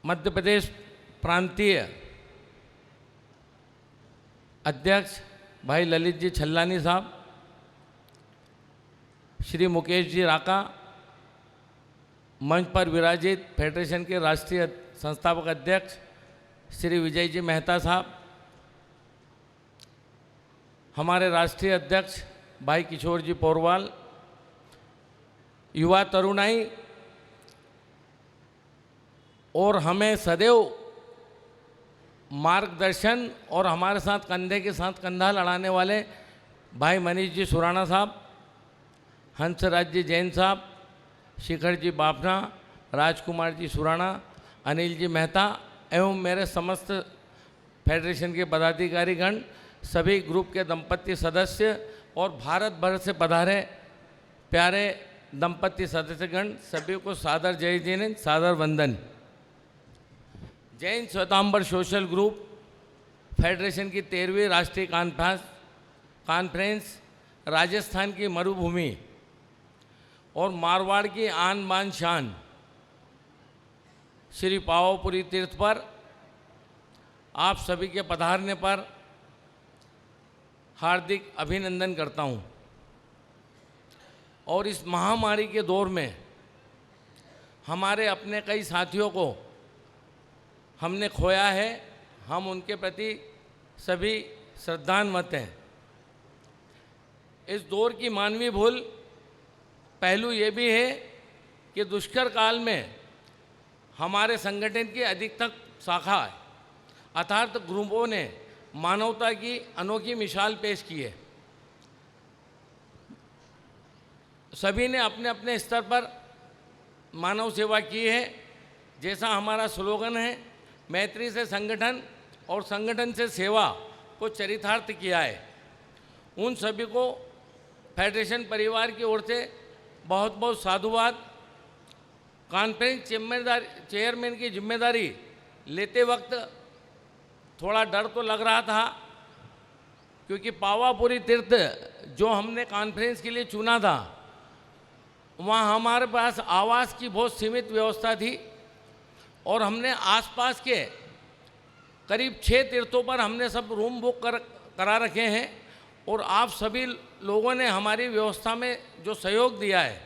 मध्य प्रदेश प्रांतीय अध्यक्ष भाई ललित जी छल्लानी साहब, श्री मुकेश जी राका, मंच पर विराजित फेडरेशन के राष्ट्रीय संस्थापक अध्यक्ष श्री विजय जी मेहता साहब, हमारे राष्ट्रीय अध्यक्ष भाई किशोर जी पोरवाल, युवा तरुणाई और हमें सदैव मार्गदर्शन और हमारे साथ कंधे के साथ कंधा लड़ाने वाले भाई मनीष जी सुराणा साहब, हंसराज जी जैन साहब, शिखर जी बाफना, राजकुमार जी सुराणा, अनिल जी मेहता एवं मेरे समस्त फेडरेशन के पदाधिकारीगण, सभी ग्रुप के दंपत्ति सदस्य और भारत भर से पधारे प्यारे दंपत्ति सदस्यगण, सभी को सादर जय जैन, सादर वंदन। Jain Shwetambar social group federation की 13वीं राष्ट्रीय कॉन्फ्रेंस राजस्थान की मरुभूमि और मारवाड़ की आन बान शान श्री पावापुरी तीर्थ पर आप सभी के पधारने पर हार्दिक अभिनंदन करता हूं। और इस महामारी के दौर में हमारे अपने कई साथियों को हमने खोया है, हम उनके प्रति सभी श्रद्धान्वित हैं। इस दौर की मानवीय भूल पहलू ये भी है कि दुष्कर काल में हमारे संगठन की अधिकतम शाखा अर्थात ग्रुपों ने मानवता की अनोखी मिसाल पेश की है। सभी ने अपने अपने स्तर पर मानव सेवा की है। जैसा हमारा स्लोगन है, मैत्री से संगठन और संगठन से सेवा को चरितार्थ किया है। उन सभी को फेडरेशन परिवार की ओर से बहुत बहुत साधुवाद। कॉन्फ्रेंस चेयरमैन की जिम्मेदारी लेते वक्त थोड़ा डर तो लग रहा था, क्योंकि पावापुरी तीर्थ जो हमने कॉन्फ्रेंस के लिए चुना था, वहाँ हमारे पास आवास की बहुत सीमित व्यवस्था थी और हमने आसपास के करीब 6 तीर्थों पर हमने सब रूम बुक करा रखे हैं। और आप सभी लोगों ने हमारी व्यवस्था में जो सहयोग दिया है,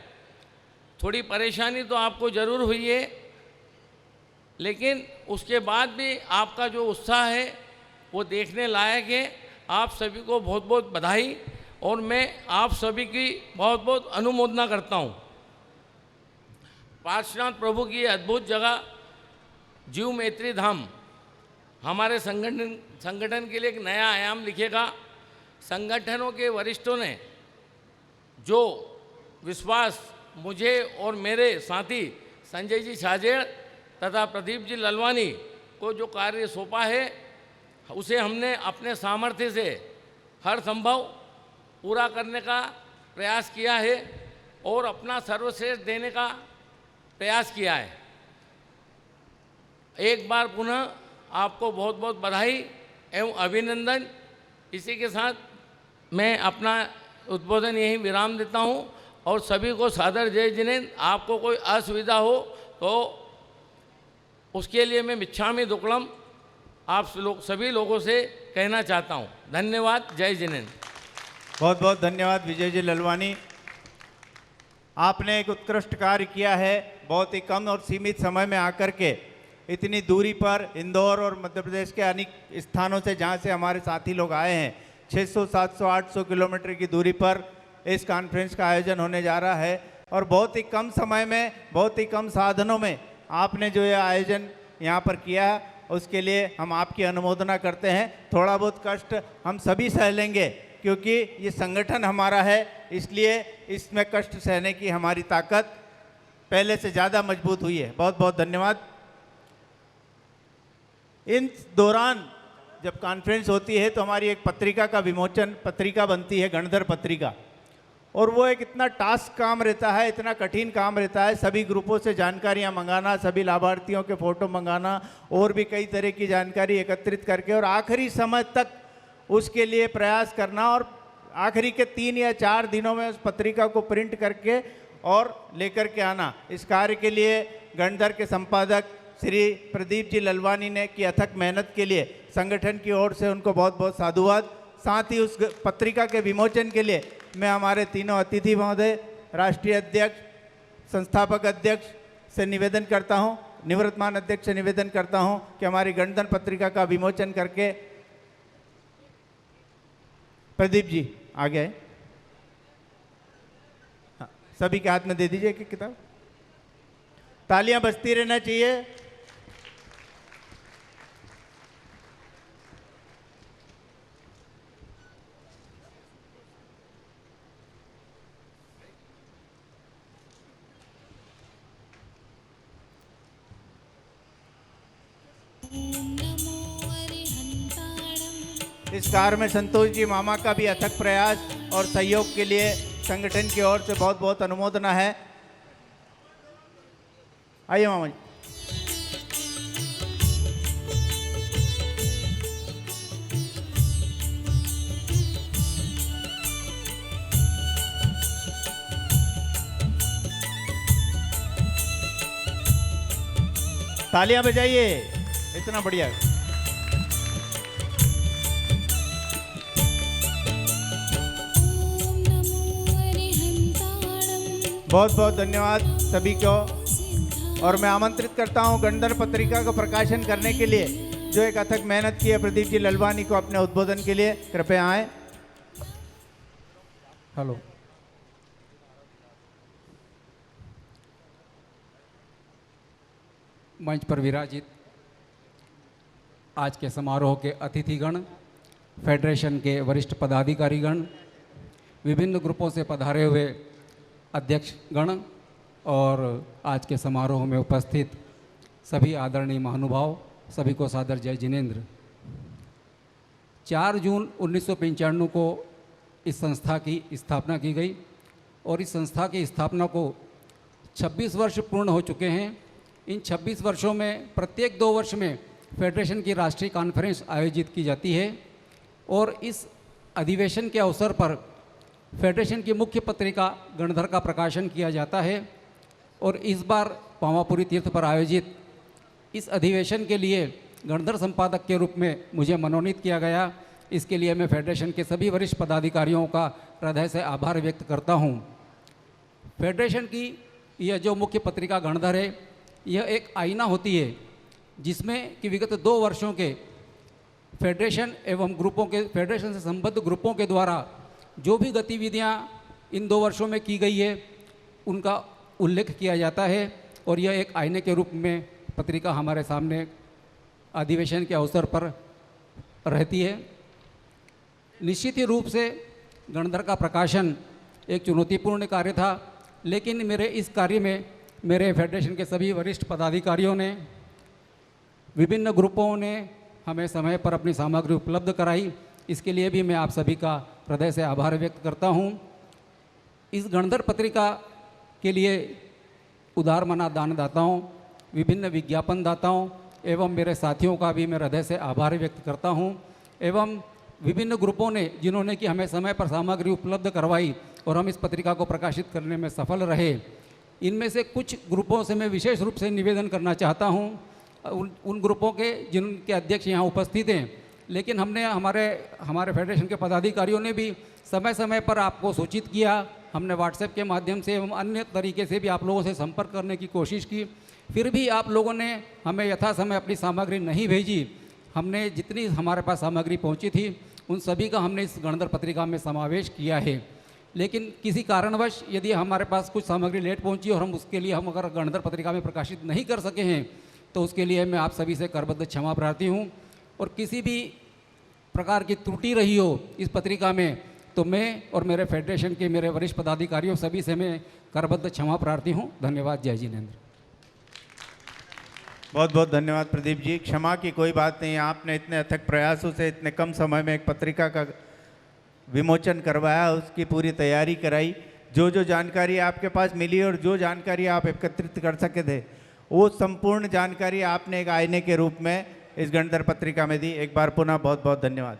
थोड़ी परेशानी तो आपको ज़रूर हुई है, लेकिन उसके बाद भी आपका जो उत्साह है वो देखने लायक है। आप सभी को बहुत बहुत बधाई और मैं आप सभी की बहुत बहुत अनुमोदना करता हूँ। पार्श्वनाथ प्रभु की अद्भुत जगह जीव मैत्री धाम हमारे संगठन के लिए एक नया आयाम लिखेगा। संगठनों के वरिष्ठों ने जो विश्वास मुझे और मेरे साथी संजय जी छाजेड़ तथा प्रदीप जी ललवानी को जो कार्य सौंपा है, उसे हमने अपने सामर्थ्य से हर संभव पूरा करने का प्रयास किया है और अपना सर्वश्रेष्ठ देने का प्रयास किया है। एक बार पुनः आपको बहुत बहुत बधाई एवं अभिनंदन। इसी के साथ मैं अपना उद्बोधन यहीं विराम देता हूं और सभी को सादर जय जिनेंद्र। आपको कोई असुविधा हो तो उसके लिए मैं मिच्छामि दुक्कड़म आप सभी लोगों से कहना चाहता हूं। धन्यवाद। जय जिनेंद्र। बहुत बहुत धन्यवाद विजय जी ललवानी। आपने एक उत्कृष्ट कार्य किया है। बहुत ही कम और सीमित समय में आकर के इतनी दूरी पर इंदौर और मध्य प्रदेश के अनेक स्थानों से जहां से हमारे साथी लोग आए हैं, 600, 700, 800 किलोमीटर की दूरी पर इस कॉन्फ्रेंस का आयोजन होने जा रहा है और बहुत ही कम समय में, बहुत ही कम साधनों में आपने जो ये आयोजन यहाँ पर किया है, उसके लिए हम आपकी अनुमोदना करते हैं। थोड़ा बहुत कष्ट हम सभी सह लेंगे क्योंकि ये संगठन हमारा है, इसलिए इसमें कष्ट सहने की हमारी ताकत पहले से ज़्यादा मजबूत हुई है। बहुत बहुत धन्यवाद। इन दौरान जब कॉन्फ्रेंस होती है तो हमारी एक पत्रिका का विमोचन, पत्रिका बनती है गणधर पत्रिका, और वो एक इतना टास्क काम रहता है, इतना कठिन काम रहता है। सभी ग्रुपों से जानकारियां मंगाना, सभी लाभार्थियों के फ़ोटो मंगाना और भी कई तरह की जानकारी एकत्रित करके और आखिरी समय तक उसके लिए प्रयास करना और आखिरी के 3 या 4 दिनों में उस पत्रिका को प्रिंट करके और लेकर के आना। इस कार्य के लिए गणधर के संपादक श्री प्रदीप जी ललवानी ने की अथक मेहनत के लिए संगठन की ओर से उनको बहुत बहुत साधुवाद। साथ ही उस पत्रिका के विमोचन के लिए मैं हमारे तीनों अतिथि महोदय, राष्ट्रीय अध्यक्ष, संस्थापक अध्यक्ष से निवेदन करता हूं, निवर्तमान अध्यक्ष से निवेदन करता हूं कि हमारी गणधर पत्रिका का विमोचन करके प्रदीप जी आगे आए। हाँ, सभी के हाथ में दे दीजिए कि किताब। तालियां बजती रहना चाहिए। इस कार्य में संतोष जी मामा का भी अथक प्रयास और सहयोग के लिए संगठन की ओर से बहुत बहुत अनुमोदना है। आइए मामा जी। तालियां बजाइए, इतना बढ़िया। बहुत बहुत धन्यवाद सभी को। और मैं आमंत्रित करता हूं गणधर पत्रिका को प्रकाशन करने के लिए जो एक अथक मेहनत की है प्रदीप जी ललवानी को अपने उद्बोधन के लिए कृपया आए। हेलो। मंच पर विराजित आज के समारोह के अतिथिगण, फेडरेशन के वरिष्ठ पदाधिकारीगण, विभिन्न ग्रुपों से पधारे हुए अध्यक्षगण और आज के समारोह में उपस्थित सभी आदरणीय महानुभाव, सभी को सादर जय जिनेंद्र। 4 जून 1995 को इस संस्था की स्थापना की गई और इस संस्था की स्थापना को 26 वर्ष पूर्ण हो चुके हैं। इन 26 वर्षों में प्रत्येक 2 वर्ष में फेडरेशन की राष्ट्रीय कॉन्फ्रेंस आयोजित की जाती है और इस अधिवेशन के अवसर पर फेडरेशन की मुख्य पत्रिका गणधर का प्रकाशन किया जाता है। और इस बार पावापुरी तीर्थ पर आयोजित इस अधिवेशन के लिए गणधर संपादक के रूप में मुझे मनोनीत किया गया। इसके लिए मैं फेडरेशन के सभी वरिष्ठ पदाधिकारियों का हृदय से आभार व्यक्त करता हूं। फेडरेशन की यह जो मुख्य पत्रिका गणधर है, यह एक आईना होती है जिसमें कि विगत 2 वर्षों के फेडरेशन एवं ग्रुपों के, फेडरेशन से संबद्ध ग्रुपों के द्वारा जो भी गतिविधियां इन 2 वर्षों में की गई है उनका उल्लेख किया जाता है और यह एक आईने के रूप में पत्रिका हमारे सामने अधिवेशन के अवसर पर रहती है। निश्चित ही रूप से गणधर का प्रकाशन एक चुनौतीपूर्ण कार्य था, लेकिन मेरे इस कार्य में मेरे फेडरेशन के सभी वरिष्ठ पदाधिकारियों ने, विभिन्न ग्रुपों ने हमें समय पर अपनी सामग्री उपलब्ध कराई। इसके लिए भी मैं आप सभी का हृदय से आभार व्यक्त करता हूँ। इस गणधर पत्रिका के लिए उदार मना दानदाताओं, विभिन्न विज्ञापन दाताओं एवं मेरे साथियों का भी मैं हृदय से आभार व्यक्त करता हूँ, एवं विभिन्न ग्रुपों ने जिन्होंने कि हमें समय पर सामग्री उपलब्ध करवाई और हम इस पत्रिका को प्रकाशित करने में सफल रहे। इनमें से कुछ ग्रुपों से मैं विशेष रूप से निवेदन करना चाहता हूँ, उन ग्रुपों के जिनके अध्यक्ष यहाँ उपस्थित हैं, लेकिन हमने हमारे फेडरेशन के पदाधिकारियों ने भी समय समय पर आपको सूचित किया। हमने व्हाट्सएप के माध्यम से एवं अन्य तरीके से भी आप लोगों से संपर्क करने की कोशिश की, फिर भी आप लोगों ने हमें यथा समय अपनी सामग्री नहीं भेजी। हमने जितनी हमारे पास सामग्री पहुंची थी उन सभी का हमने इस गणधर पत्रिका में समावेश किया है, लेकिन किसी कारणवश यदि हमारे पास कुछ सामग्री लेट पहुंची और हम उसके लिए अगर गणधर पत्रिका में प्रकाशित नहीं कर सके हैं तो उसके लिए मैं आप सभी से करबद्ध क्षमा प्रार्थी हूँ। और किसी भी प्रकार की त्रुटि रही हो इस पत्रिका में तो मैं और मेरे फेडरेशन के मेरे वरिष्ठ पदाधिकारियों सभी से मैं करबद्ध क्षमा प्रार्थी हूँ। धन्यवाद। जय जिनेंद्र। बहुत बहुत धन्यवाद प्रदीप जी। क्षमा की कोई बात नहीं, आपने इतने अथक प्रयासों से इतने कम समय में एक पत्रिका का विमोचन करवाया, उसकी पूरी तैयारी कराई। जो जो जानकारी आपके पास मिली और जो जानकारी आप एकत्रित कर सके थे वो संपूर्ण जानकारी आपने एक आईने के रूप में इस गणधर पत्रिका में दी। एक बार पुनः बहुत बहुत धन्यवाद।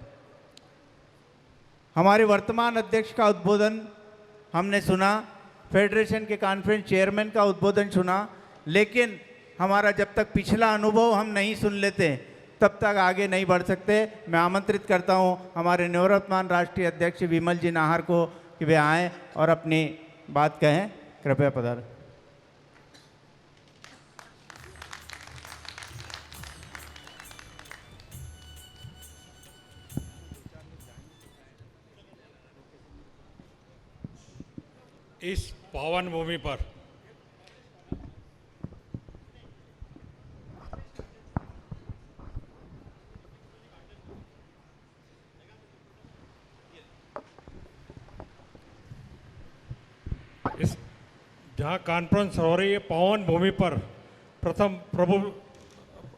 हमारे वर्तमान अध्यक्ष का उद्बोधन हमने सुना, फेडरेशन के कॉन्फ्रेंस चेयरमैन का उद्बोधन सुना, लेकिन हमारा जब तक पिछला अनुभव हम नहीं सुन लेते तब तक आगे नहीं बढ़ सकते। मैं आमंत्रित करता हूं हमारे निवर्तमान राष्ट्रीय अध्यक्ष विमल जी नाहर को कि वे आएँ और अपनी बात कहें। कृपया पधारें। इस पावन भूमि पर इस जहाँ कॉन्फ्रेंस हो रही है पावन भूमि पर प्रथम प्रभु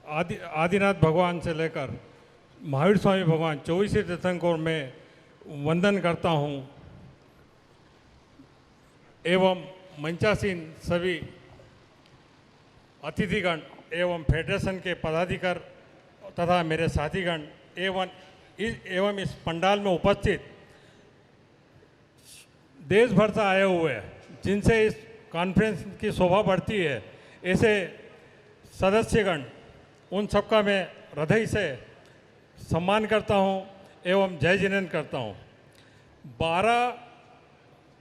आदिनाथ भगवान से लेकर महावीर स्वामी भगवान 24 तीर्थंकरों में वंदन करता हूँ एवं मंचासीन सभी अतिथिगण एवं फेडरेशन के पदाधिकारी तथा मेरे साथीगण एवं इस पंडाल में उपस्थित देश भर से आए हुए जिनसे इस कॉन्फ्रेंस की शोभा बढ़ती है, ऐसे सदस्यगण उन सबका मैं हृदय से सम्मान करता हूं एवं जय जिनेंद्र करता हूं। 12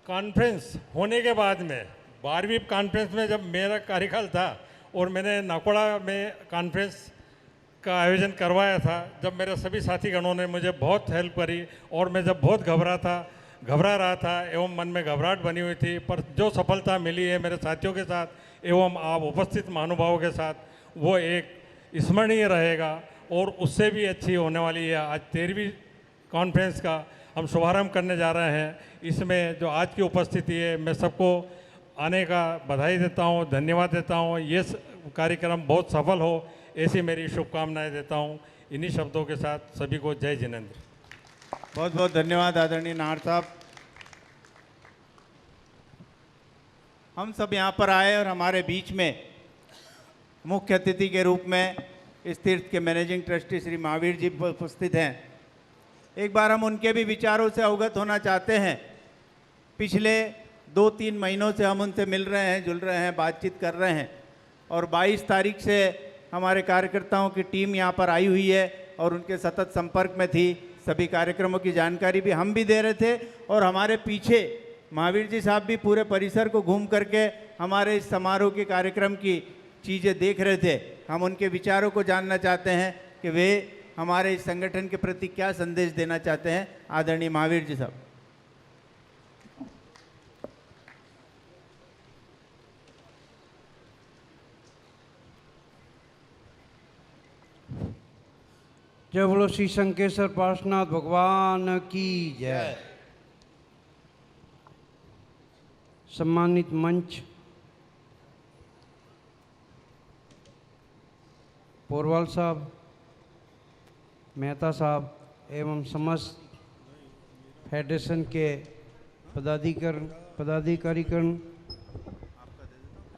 कॉन्फ्रेंस होने के बाद में 12वीं कॉन्फ्रेंस में जब मेरा कार्यकाल था और मैंने नाकोड़ा में कॉन्फ्रेंस का आयोजन करवाया था, जब मेरे सभी साथीगणों ने मुझे बहुत हेल्प करी और मैं जब बहुत घबरा रहा था एवं मन में घबराहट बनी हुई थी, पर जो सफलता मिली है मेरे साथियों के साथ एवं आप उपस्थित महानुभावों के साथ, वो एक स्मरणीय रहेगा और उससे भी अच्छी होने वाली है। आज 13वीं कॉन्फ्रेंस का हम शुभारंभ करने जा रहे हैं। इसमें जो आज की उपस्थिति है, मैं सबको आने का बधाई देता हूं, धन्यवाद देता हूं। ये कार्यक्रम बहुत सफल हो ऐसी मेरी शुभकामनाएं देता हूं। इन्हीं शब्दों के साथ सभी को जय जिनेंद्र। बहुत बहुत धन्यवाद आदरणीय नाहर साहब। हम सब यहाँ पर आए और हमारे बीच में मुख्य अतिथि के रूप में इस तीर्थ के मैनेजिंग ट्रस्टी श्री महावीर जी उपस्थित हैं। एक बार हम उनके भी विचारों से अवगत होना चाहते हैं। पिछले 2-3 महीनों से हम उनसे मिल रहे हैं, जुल रहे हैं, बातचीत कर रहे हैं और 22 तारीख से हमारे कार्यकर्ताओं की टीम यहाँ पर आई हुई है और उनके सतत संपर्क में थी। सभी कार्यक्रमों की जानकारी भी हम भी दे रहे थे और हमारे पीछे महावीर जी साहब भी पूरे परिसर को घूम करके हमारे इस समारोह के कार्यक्रम की चीज़ें देख रहे थे। हम उनके विचारों को जानना चाहते हैं कि वे हमारे इस संगठन के प्रति क्या संदेश देना चाहते हैं। आदरणीय महावीर जी साहब। जय बोलो श्री शंकेश्वर पार्श्वनाथ भगवान की जय। सम्मानित मंच, पोरवाल साहब, मेहता साहब एवं समस्त फेडरेशन के पदाधिकारीगण,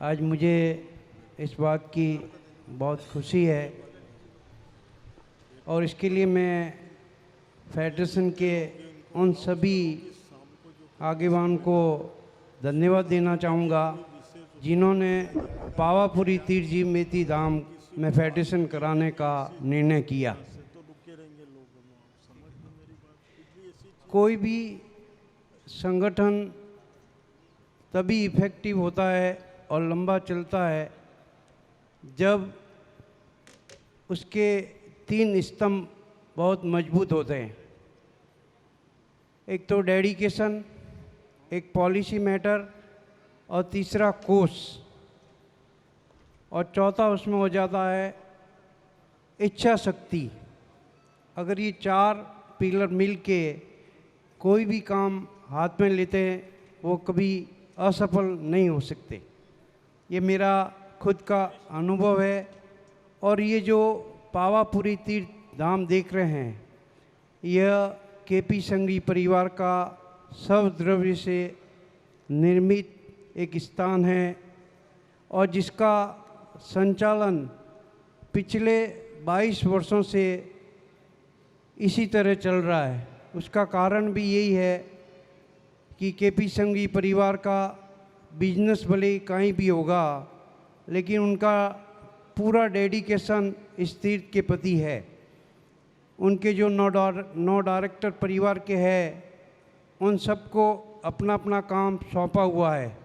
आज मुझे इस बात की बहुत खुशी है और इसके लिए मैं फेडरेशन के उन सभी आगेवान को धन्यवाद देना चाहूँगा जिन्होंने पावापुरी तीर्थ जी मेती धाम में फेडरेशन कराने का निर्णय किया। कोई भी संगठन तभी इफ़ेक्टिव होता है और लंबा चलता है जब उसके 3 स्तंभ बहुत मजबूत होते हैं। एक तो डेडिकेशन, एक पॉलिसी मैटर और तीसरा कोर्स, और चौथा उसमें हो जाता है इच्छा शक्ति। अगर ये 4 पिलर मिल के कोई भी काम हाथ में लेते हैं वो कभी असफल नहीं हो सकते। ये मेरा खुद का अनुभव है। और ये जो पावापुरी तीर्थ धाम देख रहे हैं, यह केपी संघवी परिवार का सब द्रव्य से निर्मित एक स्थान है और जिसका संचालन पिछले 22 वर्षों से इसी तरह चल रहा है। उसका कारण भी यही है कि केपी संघवी परिवार का बिजनेस भले कहीं भी होगा, लेकिन उनका पूरा डेडिकेशन इस तीर्थ के प्रति है। उनके जो 9 डायरेक्टर परिवार के हैं, उन सबको अपना अपना काम सौंपा हुआ है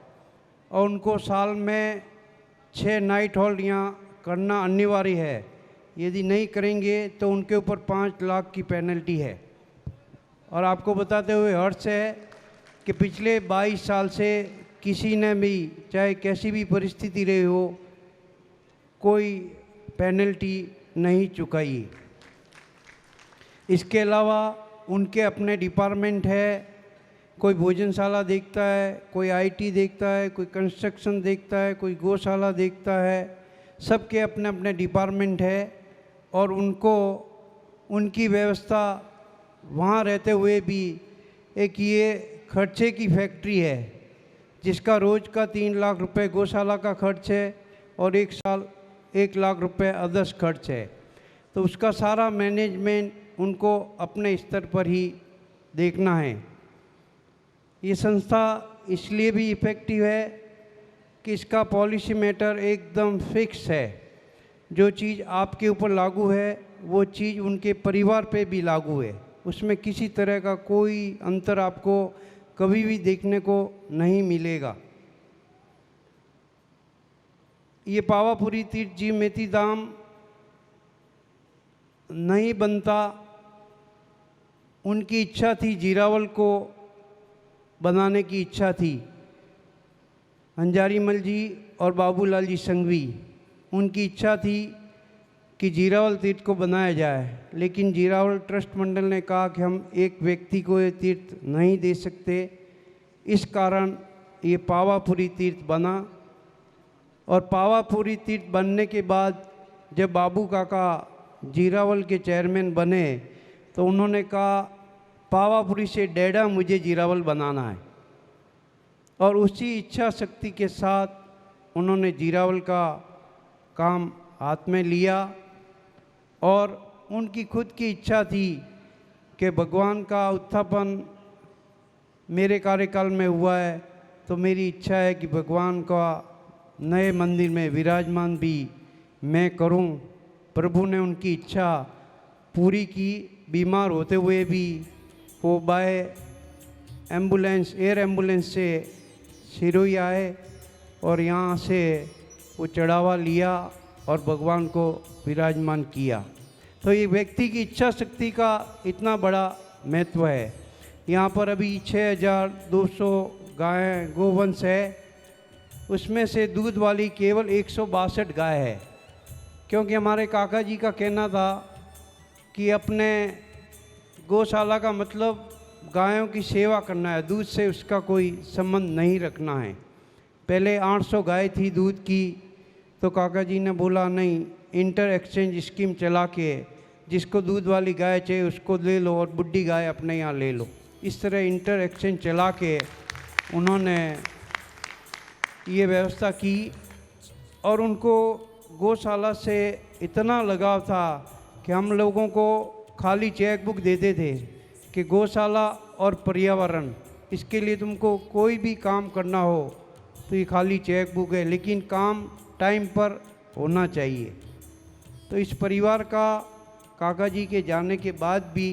और उनको साल में 6 नाइट हॉल्ट यहाँ करना अनिवार्य है। यदि नहीं करेंगे तो उनके ऊपर 5 लाख की पेनल्टी है। और आपको बताते हुए हर्ष है कि पिछले 22 साल से किसी ने भी, चाहे कैसी भी परिस्थिति रही हो, कोई पेनल्टी नहीं चुकाई। इसके अलावा उनके अपने डिपार्टमेंट है। कोई भोजनशाला देखता है, कोई आईटी देखता है, कोई कंस्ट्रक्शन देखता है, कोई गौशाला देखता है। सबके अपने अपने डिपार्टमेंट है और उनको उनकी व्यवस्था वहाँ रहते हुए भी एक ये खर्चे की फैक्ट्री है जिसका रोज़ का 3 लाख रुपए गौशाला का खर्च है और 1 साल 1 लाख रुपए अदर्स खर्च है। तो उसका सारा मैनेजमेंट उनको अपने स्तर पर ही देखना है। ये संस्था इसलिए भी इफ़ेक्टिव है कि इसका पॉलिसी मैटर एकदम फिक्स है। जो चीज़ आपके ऊपर लागू है वो चीज़ उनके परिवार पे भी लागू है। उसमें किसी तरह का कोई अंतर आपको कभी भी देखने को नहीं मिलेगा। ये पावापुरी तीर्थ जी मेती धाम नहीं बनता, उनकी इच्छा थी, जीरावल को बनाने की इच्छा थी। हंजारीमल जी और बाबूलाल जी संघवी, उनकी इच्छा थी कि जीरावल तीर्थ को बनाया जाए, लेकिन जीरावल ट्रस्ट मंडल ने कहा कि हम एक व्यक्ति को ये तीर्थ नहीं दे सकते। इस कारण ये पावापुरी तीर्थ बना और पावापुरी तीर्थ बनने के बाद जब बाबू काका जीरावल के चेयरमैन बने तो उन्होंने कहा पावापुरी से डेढ़ा मुझे जीरावल बनाना है और उसी इच्छा शक्ति के साथ उन्होंने जीरावल का काम हाथ में लिया। और उनकी खुद की इच्छा थी कि भगवान का उत्थापन मेरे कार्यकाल में हुआ है, तो मेरी इच्छा है कि भगवान का नए मंदिर में विराजमान भी मैं करूं। प्रभु ने उनकी इच्छा पूरी की। बीमार होते हुए भी वो बाय एम्बुलेंस, एयर एम्बुलेंस से सिरोही आए और यहाँ से वो चढ़ावा लिया और भगवान को विराजमान किया। तो ये व्यक्ति की इच्छा शक्ति का इतना बड़ा महत्व है। यहाँ पर अभी 6200 गाय गोवंश है, उसमें से दूध वाली केवल 162 गाय है, क्योंकि हमारे काका जी का कहना था कि अपने गौशाला का मतलब गायों की सेवा करना है, दूध से उसका कोई संबंध नहीं रखना है। पहले 800 गाय थी दूध की, तो काका जी ने बोला नहीं, इंटर एक्सचेंज स्कीम चला के जिसको दूध वाली गाय चाहिए उसको ले लो और बुढ़ी गाय अपने यहाँ ले लो। इस तरह इंटर एक्सचेंज चला के उन्होंने ये व्यवस्था की और उनको गौशाला से इतना लगाव था कि हम लोगों को खाली चेक बुक देते थे कि गौशाला और पर्यावरण, इसके लिए तुमको कोई भी काम करना हो तो ये खाली चेक बुक है, लेकिन काम टाइम पर होना चाहिए। तो इस परिवार का काका जी के जाने के बाद भी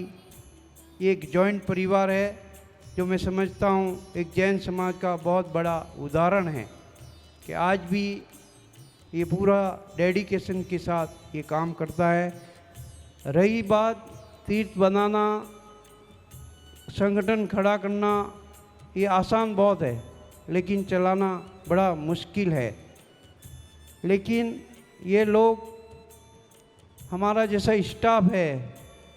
ये एक जॉइंट परिवार है, जो मैं समझता हूँ एक जैन समाज का बहुत बड़ा उदाहरण है कि आज भी ये पूरा डेडिकेशन के साथ ये काम करता है। रही बात तीर्थ बनाना, संगठन खड़ा करना, ये आसान बहुत है लेकिन चलाना बड़ा मुश्किल है। लेकिन ये लोग, हमारा जैसा स्टाफ है,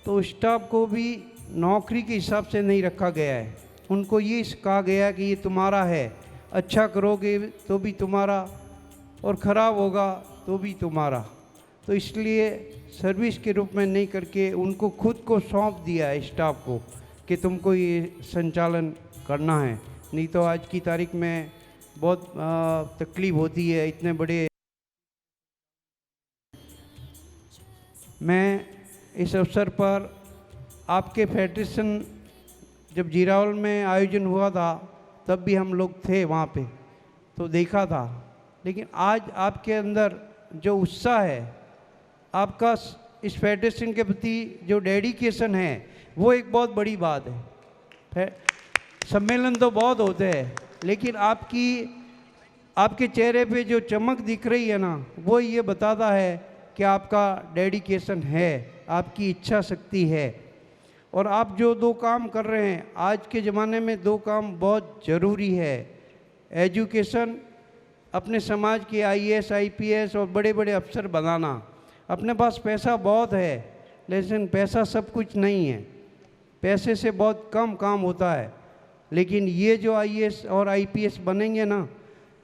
तो स्टाफ को भी नौकरी के हिसाब से नहीं रखा गया है। उनको ये कहा गया है कि ये तुम्हारा है, अच्छा करोगे तो भी तुम्हारा और ख़राब होगा तो भी तुम्हारा। तो इसलिए सर्विस के रूप में नहीं करके उनको खुद को सौंप दिया है स्टाफ को कि तुमको ये संचालन करना है। नहीं तो आज की तारीख में बहुत तकलीफ़ होती है इतने बड़े। मैं इस अवसर पर आपके फेडरेशन जब जीरावल में आयोजन हुआ था तब भी हम लोग थे वहाँ पे, तो देखा था। लेकिन आज आपके अंदर जो उत्साह है, आपका इस फेडरेशन के प्रति जो डेडिकेशन है, वो एक बहुत बड़ी बात है। सम्मेलन तो बहुत होते हैं लेकिन आपके चेहरे पे जो चमक दिख रही है ना, वो ये बताता है कि आपका डेडिकेशन है, आपकी इच्छा शक्ति है। और आप जो दो काम कर रहे हैं, आज के ज़माने में दो काम बहुत ज़रूरी है। एजुकेशन, अपने समाज के IAS IPS और बड़े बड़े अफसर बनाना। अपने पास पैसा बहुत है लेकिन पैसा सब कुछ नहीं है, पैसे से बहुत कम काम होता है। लेकिन ये जो IAS और IPS बनेंगे ना,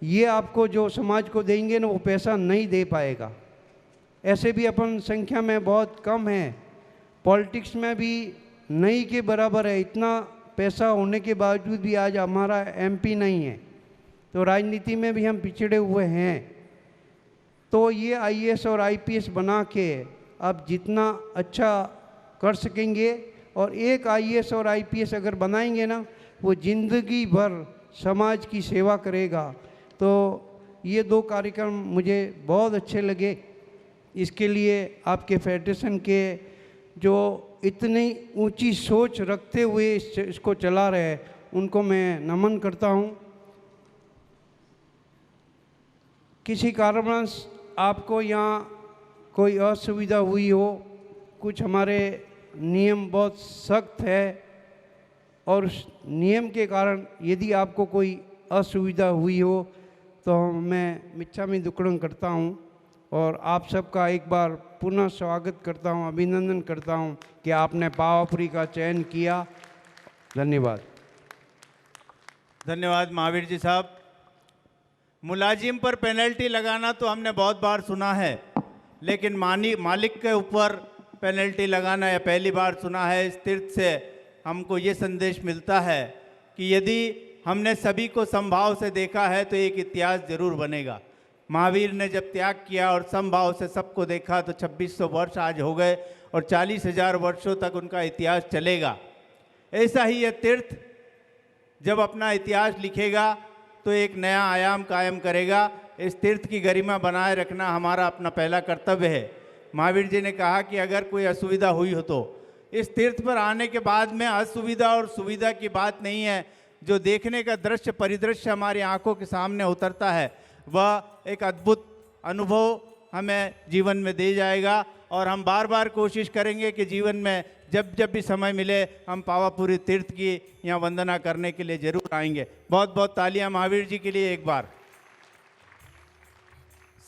ये आपको जो समाज को देंगे ना, वो पैसा नहीं दे पाएगा। ऐसे भी अपन संख्या में बहुत कम है, पॉलिटिक्स में भी नहीं के बराबर है। इतना पैसा होने के बावजूद भी आज हमारा MP नहीं है, तो राजनीति में भी हम पिछड़े हुए हैं। तो ये IAS और IPS बना के आप जितना अच्छा कर सकेंगे, और एक IAS और IPS अगर बनाएंगे ना, वो ज़िंदगी भर समाज की सेवा करेगा। तो ये दो कार्यक्रम मुझे बहुत अच्छे लगे। इसके लिए आपके फेडरेशन के जो इतनी ऊंची सोच रखते हुए इसको चला रहे हैं, उनको मैं नमन करता हूं। किसी कारणवश आपको यहाँ कोई असुविधा हुई हो, कुछ हमारे नियम बहुत सख्त है और उस नियम के कारण यदि आपको कोई असुविधा हुई हो तो मैं मिच्छामी दुक्कड़म करता हूँ और आप सबका एक बार पुनः स्वागत करता हूँ, अभिनंदन करता हूँ कि आपने पावापुरी का चयन किया। धन्यवाद। धन्यवाद महावीर जी साहब। मुलाजिम पर पेनल्टी लगाना तो हमने बहुत बार सुना है, लेकिन मालिक के ऊपर पेनल्टी लगाना यह पहली बार सुना है। इस तीर्थ से हमको ये संदेश मिलता है कि यदि हमने सभी को समभाव से देखा है तो एक इतिहास जरूर बनेगा। महावीर ने जब त्याग किया और समभाव से सबको देखा तो 2600 वर्ष आज हो गए और 40,000 वर्षों तक उनका इतिहास चलेगा। ऐसा ही यह तीर्थ जब अपना इतिहास लिखेगा तो एक नया आयाम कायम करेगा। इस तीर्थ की गरिमा बनाए रखना हमारा अपना पहला कर्तव्य है। महावीर जी ने कहा कि अगर कोई असुविधा हुई हो तो इस तीर्थ पर आने के बाद में असुविधा और सुविधा की बात नहीं है। जो देखने का दृश्य परिदृश्य हमारी आंखों के सामने उतरता है, वह एक अद्भुत अनुभव हमें जीवन में दे जाएगा। और हम बार बार कोशिश करेंगे कि जीवन में जब जब भी समय मिले हम पावापुरी तीर्थ की यहाँ वंदना करने के लिए जरूर आएंगे। बहुत बहुत तालियां महावीर जी के लिए एक बार।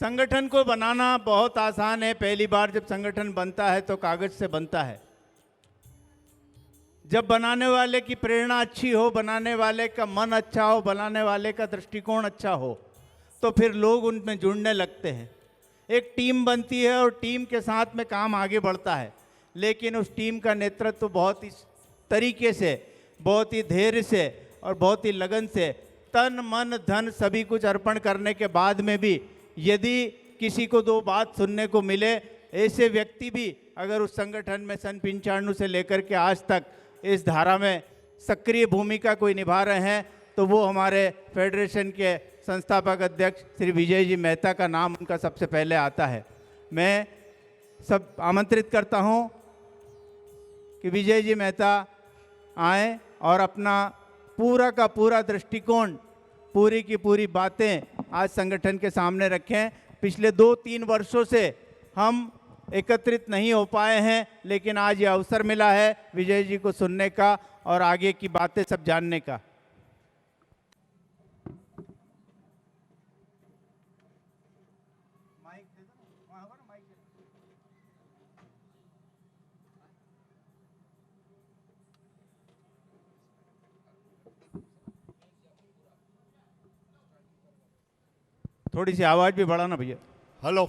संगठन को बनाना बहुत आसान है। पहली बार जब संगठन बनता है तो कागज से बनता है। जब बनाने वाले की प्रेरणा अच्छी हो, बनाने वाले का मन अच्छा हो, बनाने वाले का दृष्टिकोण अच्छा हो, तो फिर लोग उनमें जुड़ने लगते हैं। एक टीम बनती है और टीम के साथ में काम आगे बढ़ता है, लेकिन उस टीम का नेतृत्व तो बहुत ही तरीके से, बहुत ही धैर्य से और बहुत ही लगन से, तन मन धन सभी कुछ अर्पण करने के बाद में भी यदि किसी को दो बात सुनने को मिले, ऐसे व्यक्ति भी अगर उस संगठन में सन 95 से लेकर के आज तक इस धारा में सक्रिय भूमिका कोई निभा रहे हैं, तो वो हमारे फेडरेशन के संस्थापक अध्यक्ष श्री विजय जी मेहता का नाम उनका सबसे पहले आता है। मैं सब आमंत्रित करता हूं कि विजय जी मेहता आएँ और अपना पूरा का पूरा दृष्टिकोण, पूरी की पूरी बातें आज संगठन के सामने रखें। पिछले 2-3 वर्षों से हम एकत्रित नहीं हो पाए हैं, लेकिन आज ये अवसर मिला है विजय जी को सुनने का और आगे की बातें सब जानने का। थोड़ी सी आवाज़ भी बढ़ाना भैया। हेलो,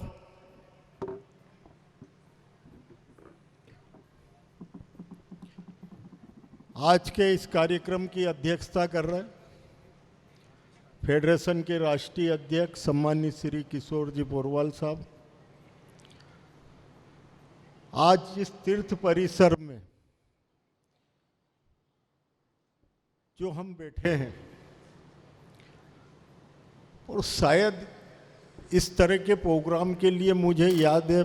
आज के इस कार्यक्रम की अध्यक्षता कर रहे फेडरेशन के राष्ट्रीय अध्यक्ष सम्मानित श्री किशोर जी पोरवाल साहब। आज इस तीर्थ परिसर में जो हम बैठे हैं, और शायद इस तरह के प्रोग्राम के लिए मुझे याद है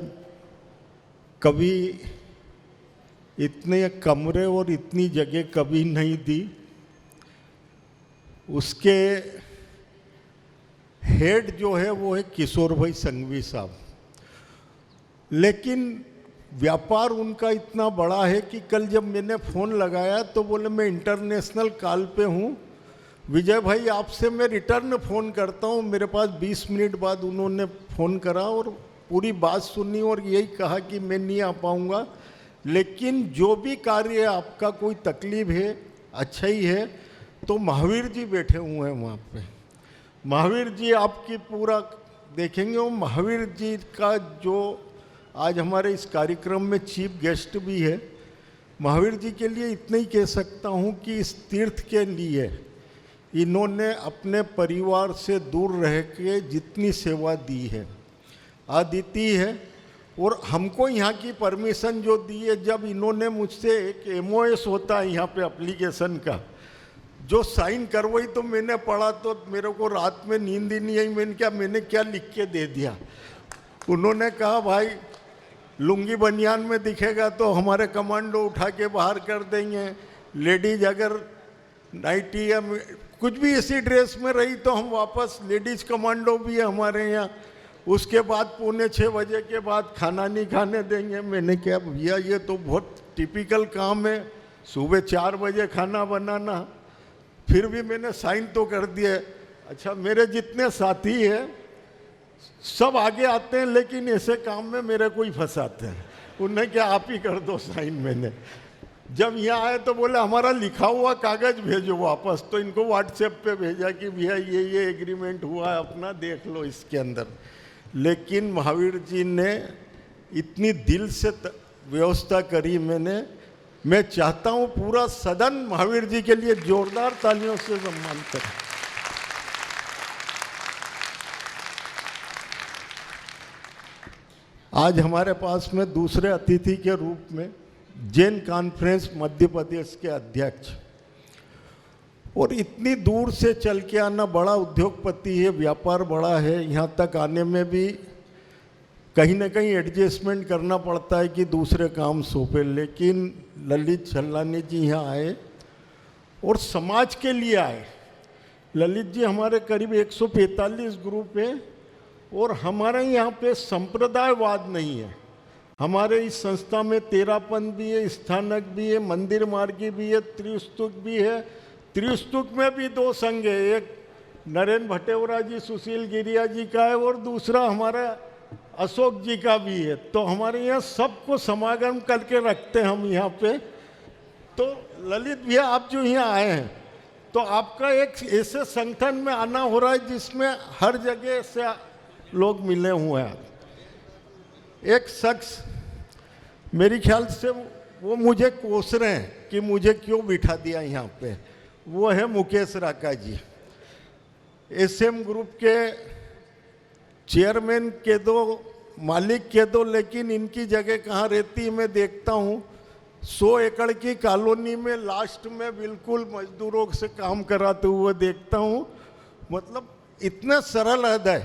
कभी इतने कमरे और इतनी जगह कभी नहीं दी। उसके हेड जो है वो है किशोर भाई संघवी साहब, लेकिन व्यापार उनका इतना बड़ा है कि कल जब मैंने फ़ोन लगाया तो बोले मैं इंटरनेशनल कॉल पे हूँ, विजय भाई आपसे मैं रिटर्न फ़ोन करता हूँ। मेरे पास 20 मिनट बाद उन्होंने फ़ोन करा और पूरी बात सुनी और यही कहा कि मैं नहीं आ पाऊँगा, लेकिन जो भी कार्य आपका कोई तकलीफ है अच्छा ही है। तो महावीर जी बैठे हुए हैं वहाँ पे, महावीर जी आपकी पूरा देखेंगे। वो महावीर जी का जो आज हमारे इस कार्यक्रम में चीफ गेस्ट भी है, महावीर जी के लिए इतना ही कह सकता हूँ कि इस तीर्थ के लिए इन्होंने अपने परिवार से दूर रह के जितनी सेवा दी है अद्वितीय है। और हमको यहाँ की परमिशन जो दी है, जब इन्होंने मुझसे एक MOS होता है यहाँ पे एप्लीकेशन का, जो साइन करवाई तो मैंने पढ़ा तो मेरे को रात में नींद ही नहीं आई। मैंने क्या लिख के दे दिया। उन्होंने कहा भाई लुंगी बनियान में दिखेगा तो हमारे कमांडो उठा के बाहर कर देंगे, लेडीज अगर नाइटी या कुछ भी इसी ड्रेस में रही तो हम वापस, लेडीज कमांडो भी है हमारे यहाँ। उसके बाद 5:45 बजे के बाद खाना नहीं खाने देंगे। मैंने कहा भैया ये तो बहुत टिपिकल काम है, सुबह 4 बजे खाना बनाना। फिर भी मैंने साइन तो कर दिया। अच्छा, मेरे जितने साथी हैं सब आगे आते हैं, लेकिन ऐसे काम में मेरे को ही फंसाते हैं। उन्हें क्या आप ही कर दो साइन। मैंने जब यहाँ आए तो बोले हमारा लिखा हुआ कागज भेजो वापस, तो इनको व्हाट्सएप पे भेजा कि भैया ये एग्रीमेंट हुआ है, अपना देख लो इसके अंदर। लेकिन महावीर जी ने इतनी दिल से व्यवस्था करी। मैं चाहता हूँ पूरा सदन महावीर जी के लिए जोरदार तालियों से सम्मान करे। आज हमारे पास में दूसरे अतिथि के रूप में जैन कॉन्फ्रेंस मध्य प्रदेश के अध्यक्ष, और इतनी दूर से चल के आना, बड़ा उद्योगपति है, व्यापार बड़ा है, यहाँ तक आने में भी कहीं ना कहीं एडजस्टमेंट करना पड़ता है कि दूसरे काम सौंपे। लेकिन ललित छल्लानी जी यहाँ आए और समाज के लिए आए। ललित जी हमारे करीब 145 ग्रुप है और हमारे यहाँ पे संप्रदायवाद नहीं है। हमारे इस संस्था में तेरापंथ भी है, स्थानक भी है, मंदिर मार्गी भी है, त्रिस्तुक भी है। त्रिस्तुक में भी 2 संघ है, एक नरेंद्र भटेवरा जी, सुशील गिरिया जी का है और दूसरा हमारा अशोक जी का भी है। तो हमारे यहाँ सबको समागम करके रखते हैं हम यहाँ पे। तो ललित भैया, आप जो यहाँ आए हैं तो आपका एक ऐसे संगठन में आना हो रहा है जिसमें हर जगह से लोग मिले हुए हैं। एक शख्स मेरे ख्याल से वो मुझे कोस रहे हैं कि मुझे क्यों बिठा दिया यहाँ पे, वो है मुकेश राका जी। एसएम ग्रुप के चेयरमैन के दो, मालिक के दो, लेकिन इनकी जगह कहाँ रहती मैं देखता हूँ 100 एकड़ की कॉलोनी में लास्ट में बिल्कुल मजदूरों से काम कराते हुए देखता हूँ। मतलब इतना सरल हृदय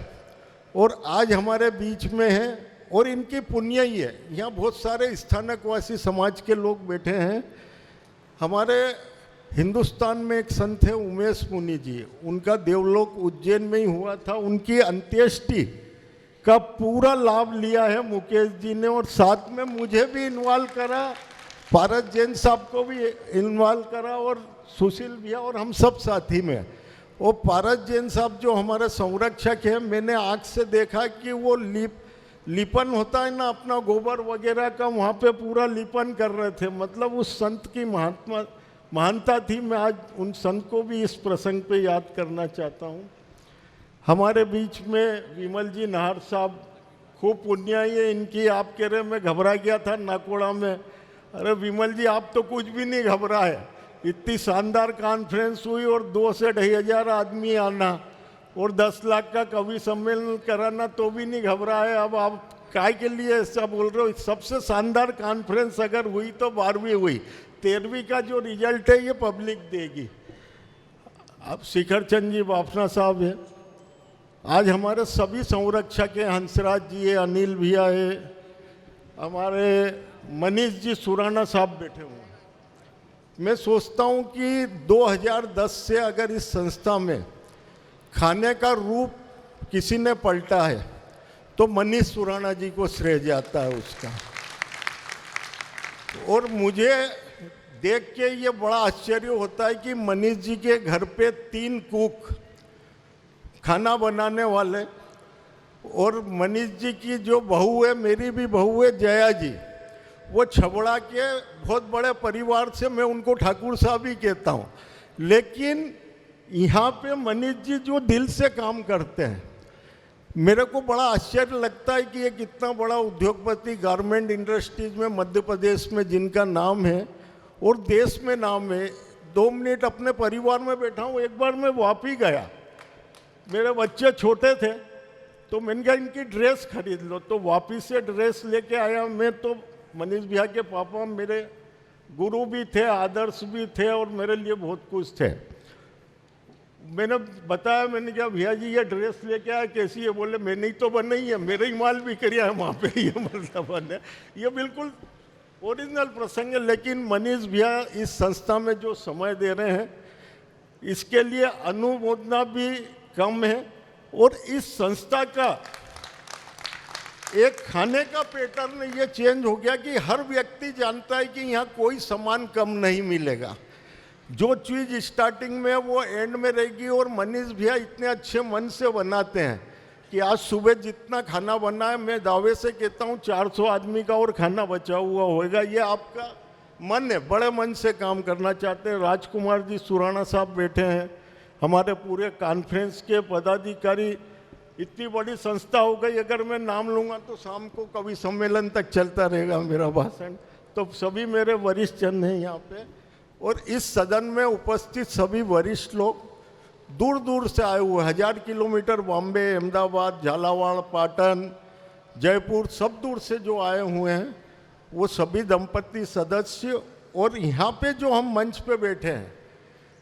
और आज हमारे बीच में है और इनकी पुण्य ही है। यहाँ बहुत सारे स्थानकवासी समाज के लोग बैठे हैं। हमारे हिंदुस्तान में एक संत है उमेश मुनि जी, उनका देवलोक उज्जैन में ही हुआ था। उनकी अंत्येष्टि का पूरा लाभ लिया है मुकेश जी ने और साथ में मुझे भी इन्वॉल्व करा, पारस जैन साहब को भी इन्वॉल्व करा और सुशील भैया और हम सब साथी में। वो पारस जैन साहब जो हमारे संरक्षक हैं, मैंने आँख से देखा कि वो लिपन होता है ना अपना गोबर वगैरह का, वहाँ पे पूरा लिपन कर रहे थे। मतलब उस संत की महानता थी। मैं आज उन संत को भी इस प्रसंग पे याद करना चाहता हूँ। हमारे बीच में विमल जी नाहर साहब, खूब पुण्याई है इनकी। आप कह रहे मैं घबरा गया था नाकोड़ा में, अरे विमल जी आप तो कुछ भी नहीं घबराए। इतनी शानदार कॉन्फ्रेंस हुई और 2 से 2,500 आदमी आना और 10 लाख का कवि सम्मेलन कराना तो भी नहीं घबराए। अब आप काय के लिए ऐसा बोल रहे हो? सबसे शानदार कॉन्फ्रेंस अगर हुई तो 12वीं हुई, 13वीं का जो रिजल्ट है ये पब्लिक देगी। अब शिखर चंद जी बाफना साहब है, आज हमारे सभी संरक्षक हैं, हंसराज जी है, अनिल भैया है, हमारे मनीष जी सुराना साहब बैठे हुए हैं। मैं सोचता हूँ कि 2010 से अगर इस संस्था में खाने का रूप किसी ने पलटा है तो मनीष सुराना जी को श्रेय जाता है उसका। और मुझे देख के ये बड़ा आश्चर्य होता है कि मनीष जी के घर पे 3 कुक खाना बनाने वाले, और मनीष जी की जो बहू है, मेरी भी बहू है जया जी, वो छबड़ा के बहुत बड़े परिवार से, मैं उनको ठाकुर साहब ही कहता हूँ। लेकिन यहाँ पे मनीष जी जो दिल से काम करते हैं, मेरे को बड़ा आश्चर्य लगता है कि ये कितना बड़ा उद्योगपति, गारमेंट इंडस्ट्रीज में मध्य प्रदेश में जिनका नाम है और देश में नाम है। 2 मिनट अपने परिवार में बैठा हूँ। एक बार मैं वापी गया, मेरे बच्चे छोटे थे तो मैंने कहा इनकी ड्रेस खरीद लो, तो वापी से ड्रेस लेके आया मैं। तो मनीष भैया के पापा मेरे गुरु भी थे, आदर्श भी थे और मेरे लिए बहुत कुछ थे। मैंने बताया, मैंने कहा भैया जी ये ड्रेस लेके आया कैसी है? बोले मैंने ही तो बनाई है, मेरे ही माल भी करिया है वहाँ पे, ये मतलब बने। ये बिल्कुल ओरिजिनल प्रसंग है। लेकिन मनीष भैया इस संस्था में जो समय दे रहे हैं इसके लिए अनुमोदना भी कम है। और इस संस्था का एक खाने का पैटर्न ये चेंज हो गया कि हर व्यक्ति जानता है कि यहाँ कोई सामान कम नहीं मिलेगा। जो चीज़ स्टार्टिंग में वो एंड में रहेगी। और मनीष भैया इतने अच्छे मन से बनाते हैं कि आज सुबह जितना खाना बना है, मैं दावे से कहता हूँ 400 आदमी का और खाना बचा हुआ होगा। ये आपका मन है, बड़े मन से काम करना चाहते हैं। राजकुमार जी सुराना साहब बैठे हैं, हमारे पूरे कॉन्फ्रेंस के पदाधिकारी। इतनी बड़ी संस्था हो गई, अगर मैं नाम लूँगा तो शाम को कवि सम्मेलन तक चलता रहेगा मेरा भाषण। तो सभी मेरे वरिष्ठ जन हैं यहाँ पे। और इस सदन में उपस्थित सभी वरिष्ठ लोग दूर दूर से आए हुए, 1000 किलोमीटर, बॉम्बे, अहमदाबाद, झालावाड़, पाटन, जयपुर, सब दूर से जो आए हुए हैं, वो सभी दंपति सदस्य। और यहाँ पे जो हम मंच पे बैठे हैं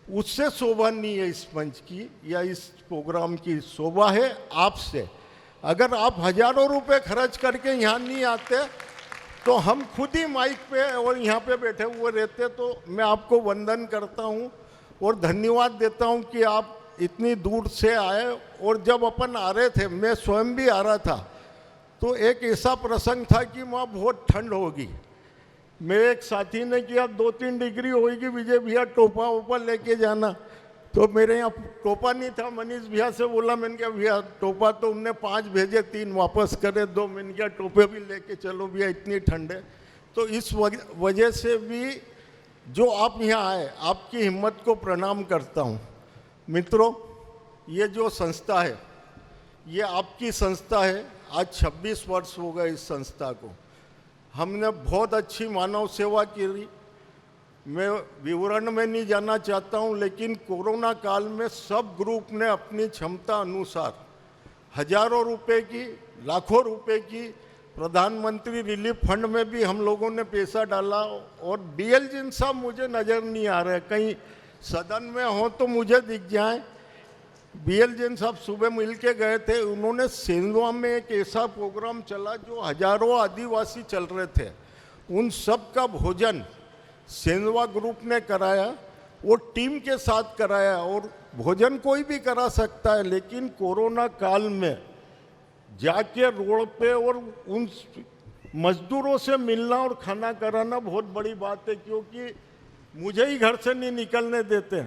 उससे शोभा नहीं है इस मंच की या इस प्रोग्राम की, शोभा है आपसे। अगर आप हजारों रुपए खर्च करके यहाँ नहीं आते तो हम खुद ही माइक पे और यहाँ पे बैठे हुए रहते। तो मैं आपको वंदन करता हूँ और धन्यवाद देता हूँ कि आप इतनी दूर से आए। और जब अपन आ रहे थे, मैं स्वयं भी आ रहा था, तो एक ऐसा प्रसंग था कि वहाँ बहुत ठंड होगी। मेरे एक साथी ने किया 2-3 डिग्री होगी, विजय भैया टोपा वोपा लेके जाना। तो मेरे यहाँ टोपा नहीं था, मनीष भैया से बोला, मैंने कहा भैया टोपा तो उनने 5 भेजे, 3 वापस करे, 2 मैंने कहा टोपे भी लेके चलो भैया, इतनी ठंड है। तो इस वजह से भी जो आप यहाँ आए, आपकी हिम्मत को प्रणाम करता हूँ। मित्रों, ये जो संस्था है, ये आपकी संस्था है। आज 26 वर्ष हो गए इस संस्था को। हमने बहुत अच्छी मानव सेवा की। मैं विवरण में नहीं जाना चाहता हूँ, लेकिन कोरोना काल में सब ग्रुप ने अपनी क्षमता अनुसार हजारों रुपए की, लाखों रुपए की, प्रधानमंत्री रिलीफ फंड में भी हम लोगों ने पैसा डाला। और डीएल जिन साहब मुझे नज़र नहीं आ रहे, कहीं सदन में हो तो मुझे दिख जाए। बीएल जैन साहब सुबह मिल के गए थे। उन्होंने सेंधवा में एक ऐसा प्रोग्राम चला जो हजारों आदिवासी चल रहे थे, उन सब का भोजन सेंधवा ग्रुप ने कराया। वो टीम के साथ कराया। और भोजन कोई भी करा सकता है, लेकिन कोरोना काल में जाके रोड पे और उन मजदूरों से मिलना और खाना कराना बहुत बड़ी बात है, क्योंकि मुझे ही घर से नहीं निकलने देते।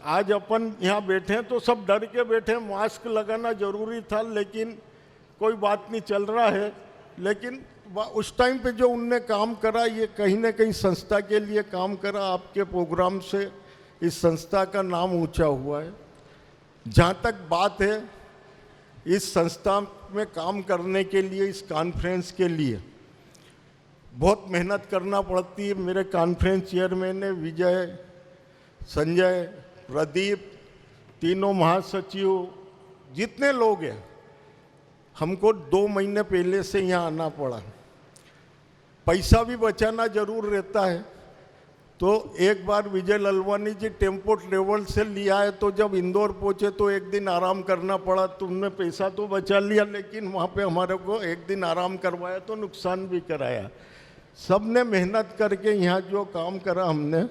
आज अपन यहाँ बैठे हैं तो सब डर के बैठे, मास्क लगाना जरूरी था, लेकिन कोई बात नहीं, चल रहा है। लेकिन उस टाइम पे जो उनने काम करा, ये कहीं ना कहीं संस्था के लिए काम करा। आपके प्रोग्राम से इस संस्था का नाम ऊंचा हुआ है। जहाँ तक बात है इस संस्था में काम करने के लिए, इस कॉन्फ्रेंस के लिए बहुत मेहनत करना पड़ती है। मेरे कॉन्फ्रेंस चेयरमैन है विजय, संजय, प्रदीप, तीनों महासचिव, जितने लोग हैं, हमको 2 महीने पहले से यहाँ आना पड़ा। पैसा भी बचाना जरूर रहता है। तो एक बार विजय ललवानी जी टेम्पो ट्रेवल से लिया है, तो जब इंदौर पहुँचे तो एक दिन आराम करना पड़ा। तो उनने पैसा तो बचा लिया, लेकिन वहाँ पे हमारे को एक दिन आराम करवाया तो नुकसान भी कराया। सब ने मेहनत करके यहाँ जो काम करा हमने,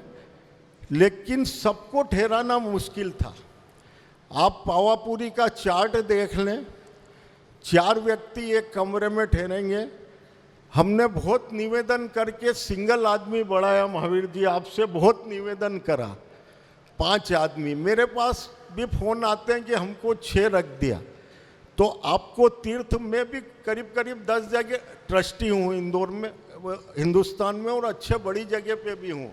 लेकिन सबको ठहराना मुश्किल था। आप पावापुरी का चार्ट देख लें, 4 व्यक्ति एक कमरे में ठहरेंगे। हमने बहुत निवेदन करके सिंगल आदमी बढ़ाया। महावीर जी, आपसे बहुत निवेदन करा, 5 आदमी। मेरे पास भी फ़ोन आते हैं कि हमको 6 रख दिया। तो आपको तीर्थ में भी करीब करीब 10 जगह ट्रस्टी हूँ इंदौर में, हिंदुस्तान में, और अच्छे बड़ी जगह पे भी हूँ।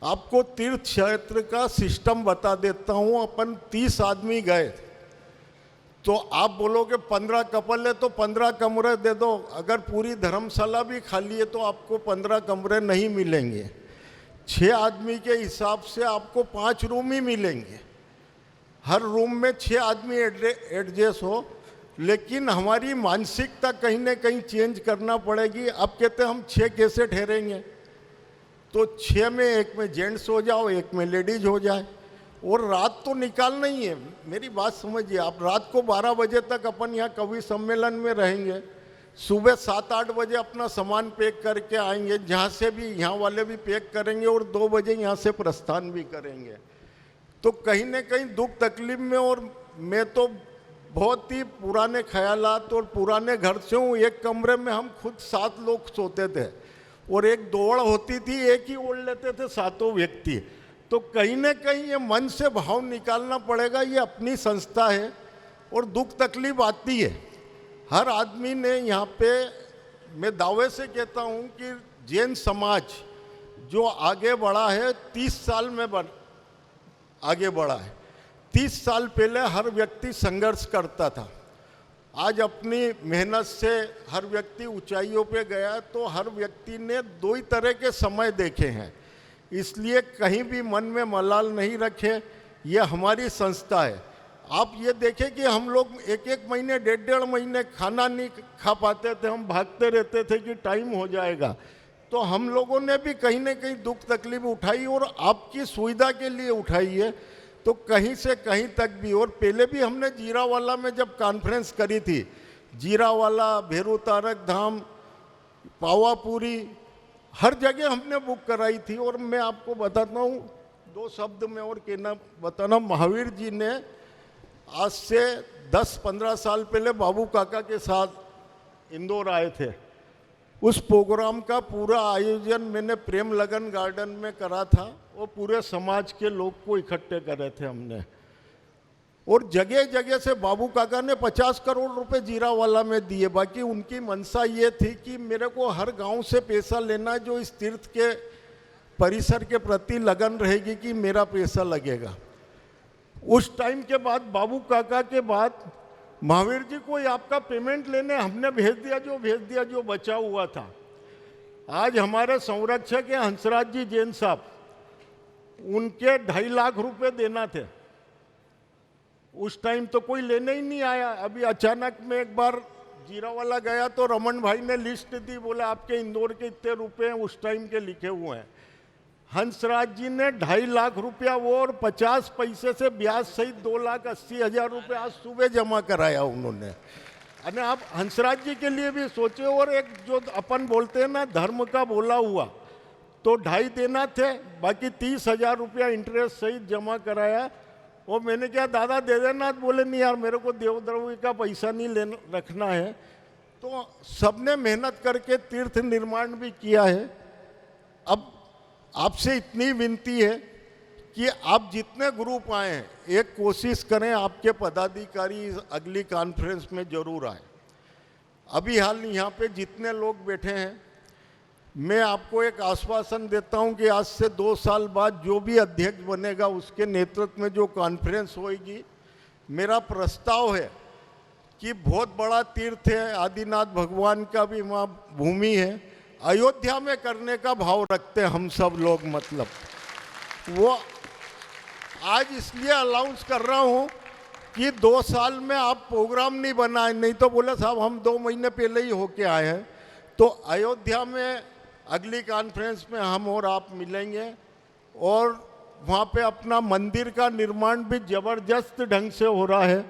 आपको तीर्थ क्षेत्र का सिस्टम बता देता हूँ। अपन 30 आदमी गए, तो आप बोलोगे 15 कपल है तो 15 कमरे दे दो। अगर पूरी धर्मशाला भी खाली है तो आपको 15 कमरे नहीं मिलेंगे। 6 आदमी के हिसाब से आपको 5 रूम ही मिलेंगे। हर रूम में 6 आदमी एडजस्ट हो, लेकिन हमारी मानसिकता कहीं ना कहीं चेंज करना पड़ेगी। अब कहते हैं हम 6 कैसे ठहरेंगे, तो 6 में एक में जेंट्स हो जाओ, एक में लेडीज हो जाए। और रात तो निकालना ही है। मेरी बात समझिए आप, रात को 12 बजे तक अपन यहाँ कवि सम्मेलन में रहेंगे। सुबह 7-8 बजे अपना सामान पैक करके आएंगे, जहाँ से भी, यहाँ वाले भी पैक करेंगे, और 2 बजे यहाँ से प्रस्थान भी करेंगे। तो कहीं ना कहीं दुख तकलीफ में, और मैं तो बहुत ही पुराने ख्यालात और पुराने घर से हूँ। एक कमरे में हम खुद 7 लोग सोते थे, और एक दौड़ होती थी, एक ही ओढ़ लेते थे 7 व्यक्ति। तो कहीं ना कहीं ये मन से भाव निकालना पड़ेगा। ये अपनी संस्था है और दुख तकलीफ आती है। हर आदमी ने यहाँ पे, मैं दावे से कहता हूँ कि जैन समाज जो आगे बढ़ा है, 30 साल में आगे बढ़ा है। 30 साल पहले हर व्यक्ति संघर्ष करता था। आज अपनी मेहनत से हर व्यक्ति ऊंचाइयों पे गया। तो हर व्यक्ति ने 2 ही तरह के समय देखे हैं। इसलिए कहीं भी मन में मलाल नहीं रखे। ये हमारी संस्था है। आप ये देखें कि हम लोग 1-1 महीने, 1.5 महीने खाना नहीं खा पाते थे। हम भागते रहते थे कि टाइम हो जाएगा। तो हम लोगों ने भी कहीं ना कहीं दुख तकलीफ उठाई, और आपकी सुविधा के लिए उठाई है। तो कहीं से कहीं तक भी। और पहले भी हमने जीरावाला में जब कॉन्फ्रेंस करी थी, जीरावाला, भेरू तारक धाम, पावापुरी, हर जगह हमने बुक कराई थी। और मैं आपको बताता हूँ 2 शब्द में और कहना बताना। महावीर जी ने आज से 10-15 साल पहले बाबू काका के साथ इंदौर आए थे। उस प्रोग्राम का पूरा आयोजन मैंने प्रेम लगन गार्डन में करा था। वो पूरे समाज के लोग को इकट्ठे करे थे हमने, और जगह जगह से बाबू काका ने 50 करोड़ रुपए जीरावाला में दिए। बाकी उनकी मंशा ये थी कि मेरे को हर गांव से पैसा लेना है, जो इस तीर्थ के परिसर के प्रति लगन रहेगी कि मेरा पैसा लगेगा। उस टाइम के बाद बाबू काका के बाद महावीर जी को आपका पेमेंट लेने हमने भेज दिया जो बचा हुआ था। आज हमारे संरक्षक हैं हंसराज जी जैन साहब, उनके 2.5 लाख रुपए देना थे। उस टाइम तो कोई लेने ही नहीं आया। अभी अचानक में एक बार जीरावाला गया तो रमन भाई ने लिस्ट दी, बोले आपके इंदौर के इतने रुपए हैं, उस टाइम के लिखे हुए हैं। हंसराज जी ने 2.5 लाख रुपया वो और 50 पैसे से ब्याज सहित 2,80,000 रुपये आज सुबह जमा कराया उन्होंने। अरे आप हंसराज जी के लिए भी सोचे। और एक जो अपन बोलते हैं ना धर्म का बोला हुआ, तो 2.5 देना थे, बाकी 30,000 रुपया इंटरेस्ट सहित जमा कराया। वो मैंने क्या दादा दे देना, बोले नहीं यार मेरे को देवद्रव्य का पैसा नहीं लेना रखना है। तो सबने मेहनत करके तीर्थ निर्माण भी किया है। अब आपसे इतनी विनती है कि आप जितने ग्रुप आए हैं, एक कोशिश करें आपके पदाधिकारी अगली कॉन्फ्रेंस में जरूर आए। अभी हाल यहाँ पे जितने लोग बैठे हैं, मैं आपको एक आश्वासन देता हूँ कि आज से 2 साल बाद जो भी अध्यक्ष बनेगा उसके नेतृत्व में जो कॉन्फ्रेंस होगी, मेरा प्रस्ताव है कि बहुत बड़ा तीर्थ है, आदिनाथ भगवान का भी वहाँ भूमि है, अयोध्या में करने का भाव रखते हैं हम सब लोग। मतलब वो आज इसलिए अनाउंस कर रहा हूँ कि 2 साल में आप प्रोग्राम नहीं बनाए, नहीं तो बोले साहब हम 2 महीने पहले ही होके आए हैं। तो अयोध्या में अगली कॉन्फ्रेंस में हम और आप मिलेंगे, और वहाँ पे अपना मंदिर का निर्माण भी ज़बरदस्त ढंग से हो रहा है।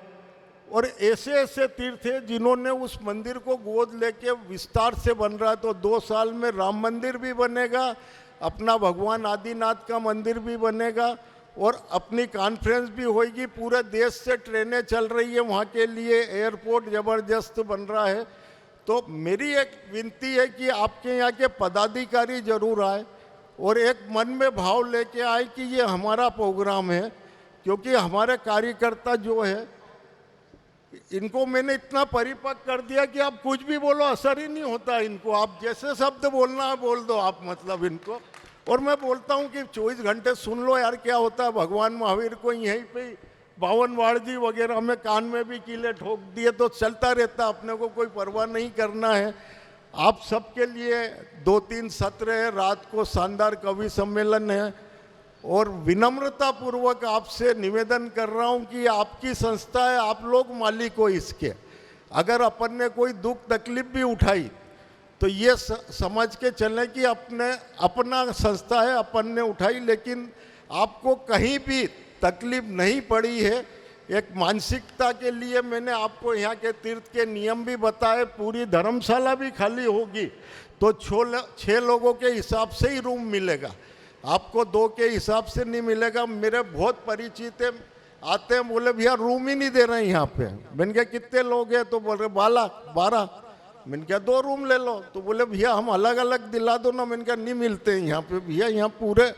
और ऐसे ऐसे तीर्थ हैं जिन्होंने उस मंदिर को गोद लेके विस्तार से बन रहा है। तो 2 साल में राम मंदिर भी बनेगा, अपना भगवान आदिनाथ का मंदिर भी बनेगा, और अपनी कॉन्फ्रेंस भी होगी। पूरे देश से ट्रेनें चल रही है वहाँ के लिए, एयरपोर्ट ज़बरदस्त बन रहा है। तो मेरी एक विनती है कि आपके यहाँ के पदाधिकारी जरूर आए और एक मन में भाव लेके आए कि ये हमारा प्रोग्राम है। क्योंकि हमारे कार्यकर्ता जो है, इनको मैंने इतना परिपक्व कर दिया कि आप कुछ भी बोलो असर ही नहीं होता इनको। आप जैसे शब्द बोलना है बोल दो आप, मतलब इनको। और मैं बोलता हूँ कि 24 घंटे सुन लो यार, क्या होता है। भगवान महावीर को यहीं पे 52 वाड़जी वगैरह में कान में भी कीले ठोक दिए तो चलता रहता, अपने को कोई परवाह नहीं करना है। आप सबके लिए 2-3 सत्र है, रात को शानदार कवि सम्मेलन है। और विनम्रता पूर्वक आपसे निवेदन कर रहा हूं कि आपकी संस्था है, आप लोग मालिक हो इसके। अगर अपन ने कोई दुख तकलीफ भी उठाई तो ये समझ के चलें कि अपना संस्था है, अपन ने उठाई, लेकिन आपको कहीं भी तकलीफ नहीं पड़ी है। एक मानसिकता के लिए मैंने आपको यहाँ के तीर्थ के नियम भी बताए। पूरी धर्मशाला भी खाली होगी तो 6 लोगों के हिसाब से ही रूम मिलेगा, आपको 2 के हिसाब से नहीं मिलेगा। मेरे बहुत परिचित है, आते हैं बोले भैया रूम ही नहीं दे रहे हैं यहाँ पे। मैंने कहा कितने लोग हैं, तो बोल रहे 12। मैंने कहा 2 रूम ले लो, तो बोले भैया हम अलग अलग दिला दो ना। मैंने कहा नहीं मिलते हैं यहाँ पे भैया, यहाँ पूरे।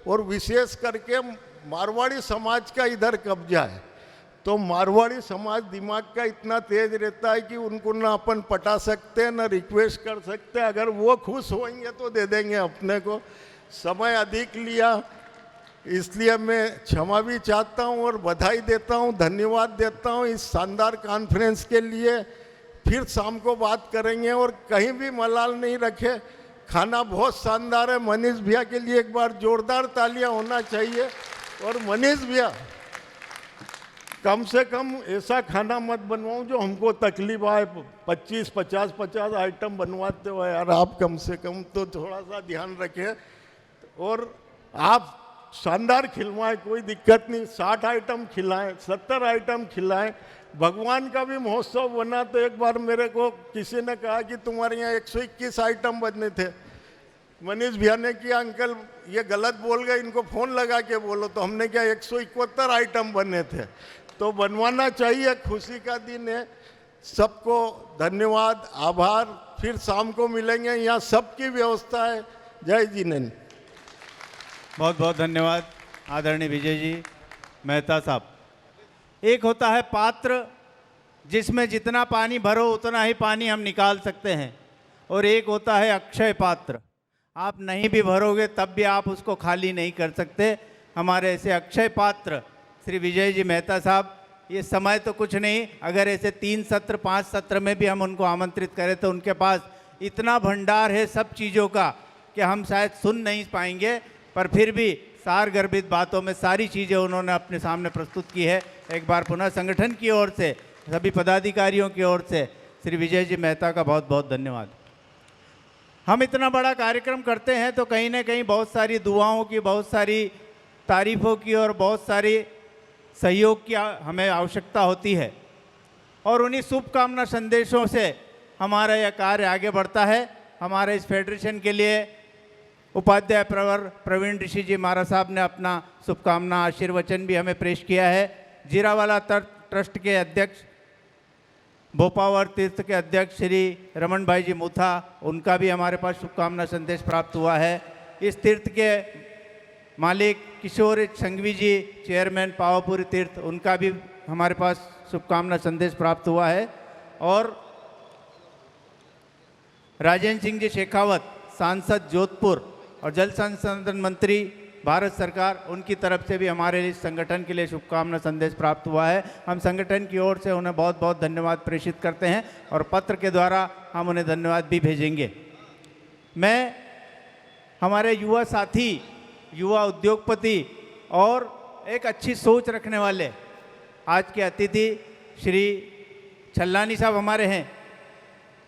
और विशेष करके मारवाड़ी समाज का इधर कब्जा है, तो मारवाड़ी समाज दिमाग का इतना तेज रहता है कि उनको ना अपन पटा सकते हैं ना रिक्वेस्ट कर सकते हैं। अगर वो खुश होंगे तो दे देंगे अपने को। समय अधिक लिया इसलिए मैं क्षमा भी चाहता हूं और बधाई देता हूं, धन्यवाद देता हूं इस शानदार कॉन्फ्रेंस के लिए। फिर शाम को बात करेंगे और कहीं भी मलाल नहीं रखे। खाना बहुत शानदार है। मनीष भैया के लिए एक बार जोरदार तालियां होना चाहिए। और मनीष भैया कम से कम ऐसा खाना मत बनवाऊं जो हमको तकलीफ आए। 25-50 आइटम बनवाते हो यार आप, कम से कम तो थोड़ा सा ध्यान रखें। और आप शानदार खिलवाएं, कोई दिक्कत नहीं। 60 आइटम खिलाएं, 70 आइटम खिलाएं। भगवान का भी महोत्सव बना तो एक बार मेरे को किसी ने कहा कि तुम्हारे यहाँ 121 आइटम बने थे। मनीष भैया ने किया अंकल ये गलत बोल गए, इनको फ़ोन लगा के बोलो। तो हमने क्या 171 आइटम बने थे। तो बनवाना चाहिए, खुशी का दिन है। सबको धन्यवाद, आभार। फिर शाम को मिलेंगे, यहाँ सबकी व्यवस्था है। जय जिनेन्द्र। बहुत बहुत धन्यवाद आदरणीय विजय जी मेहता साहब। एक होता है पात्र जिसमें जितना पानी भरो उतना ही पानी हम निकाल सकते हैं, और एक होता है अक्षय पात्र। आप नहीं भी भरोगे तब भी आप उसको खाली नहीं कर सकते। हमारे ऐसे अक्षय पात्र श्री विजय जी मेहता साहब, ये समय तो कुछ नहीं, अगर ऐसे 3 सत्र 5 सत्र में भी हम उनको आमंत्रित करें तो उनके पास इतना भंडार है सब चीज़ों का कि हम शायद सुन नहीं पाएंगे, पर फिर भी सार गर्भित बातों में सारी चीज़ें उन्होंने अपने सामने प्रस्तुत की है। एक बार पुनः संगठन की ओर से, सभी पदाधिकारियों की ओर से श्री विजय जी मेहता का बहुत बहुत धन्यवाद। हम इतना बड़ा कार्यक्रम करते हैं तो कहीं ना कहीं बहुत सारी दुआओं की, बहुत सारी तारीफ़ों की और बहुत सारी सहयोग की हमें आवश्यकता होती है, और उन्हीं शुभकामना संदेशों से हमारा यह कार्य आगे बढ़ता है। हमारे इस फेडरेशन के लिए उपाध्याय प्रवर प्रवीण ऋषि जी महाराज साहब ने अपना शुभकामना आशीर्वचन भी हमें पेश किया है। जीरावाला ट्रस्ट के अध्यक्ष, भोपावर तीर्थ के अध्यक्ष श्री रमन भाई जी मुथा, उनका भी हमारे पास शुभकामना संदेश प्राप्त हुआ है। इस तीर्थ के मालिक किशोर संघवी जी, चेयरमैन पावापुरी तीर्थ, उनका भी हमारे पास शुभकामना संदेश प्राप्त हुआ है। और राजेंद्र सिंह जी शेखावत, सांसद जोधपुर और जल संसाधन मंत्री भारत सरकार, उनकी तरफ से भी हमारे इस संगठन के लिए शुभकामना संदेश प्राप्त हुआ है। हम संगठन की ओर से उन्हें बहुत बहुत धन्यवाद प्रेषित करते हैं और पत्र के द्वारा हम उन्हें धन्यवाद भी भेजेंगे। मैं हमारे युवा साथी, युवा उद्योगपति और एक अच्छी सोच रखने वाले आज के अतिथि श्री छल्लानी साहब हमारे हैं,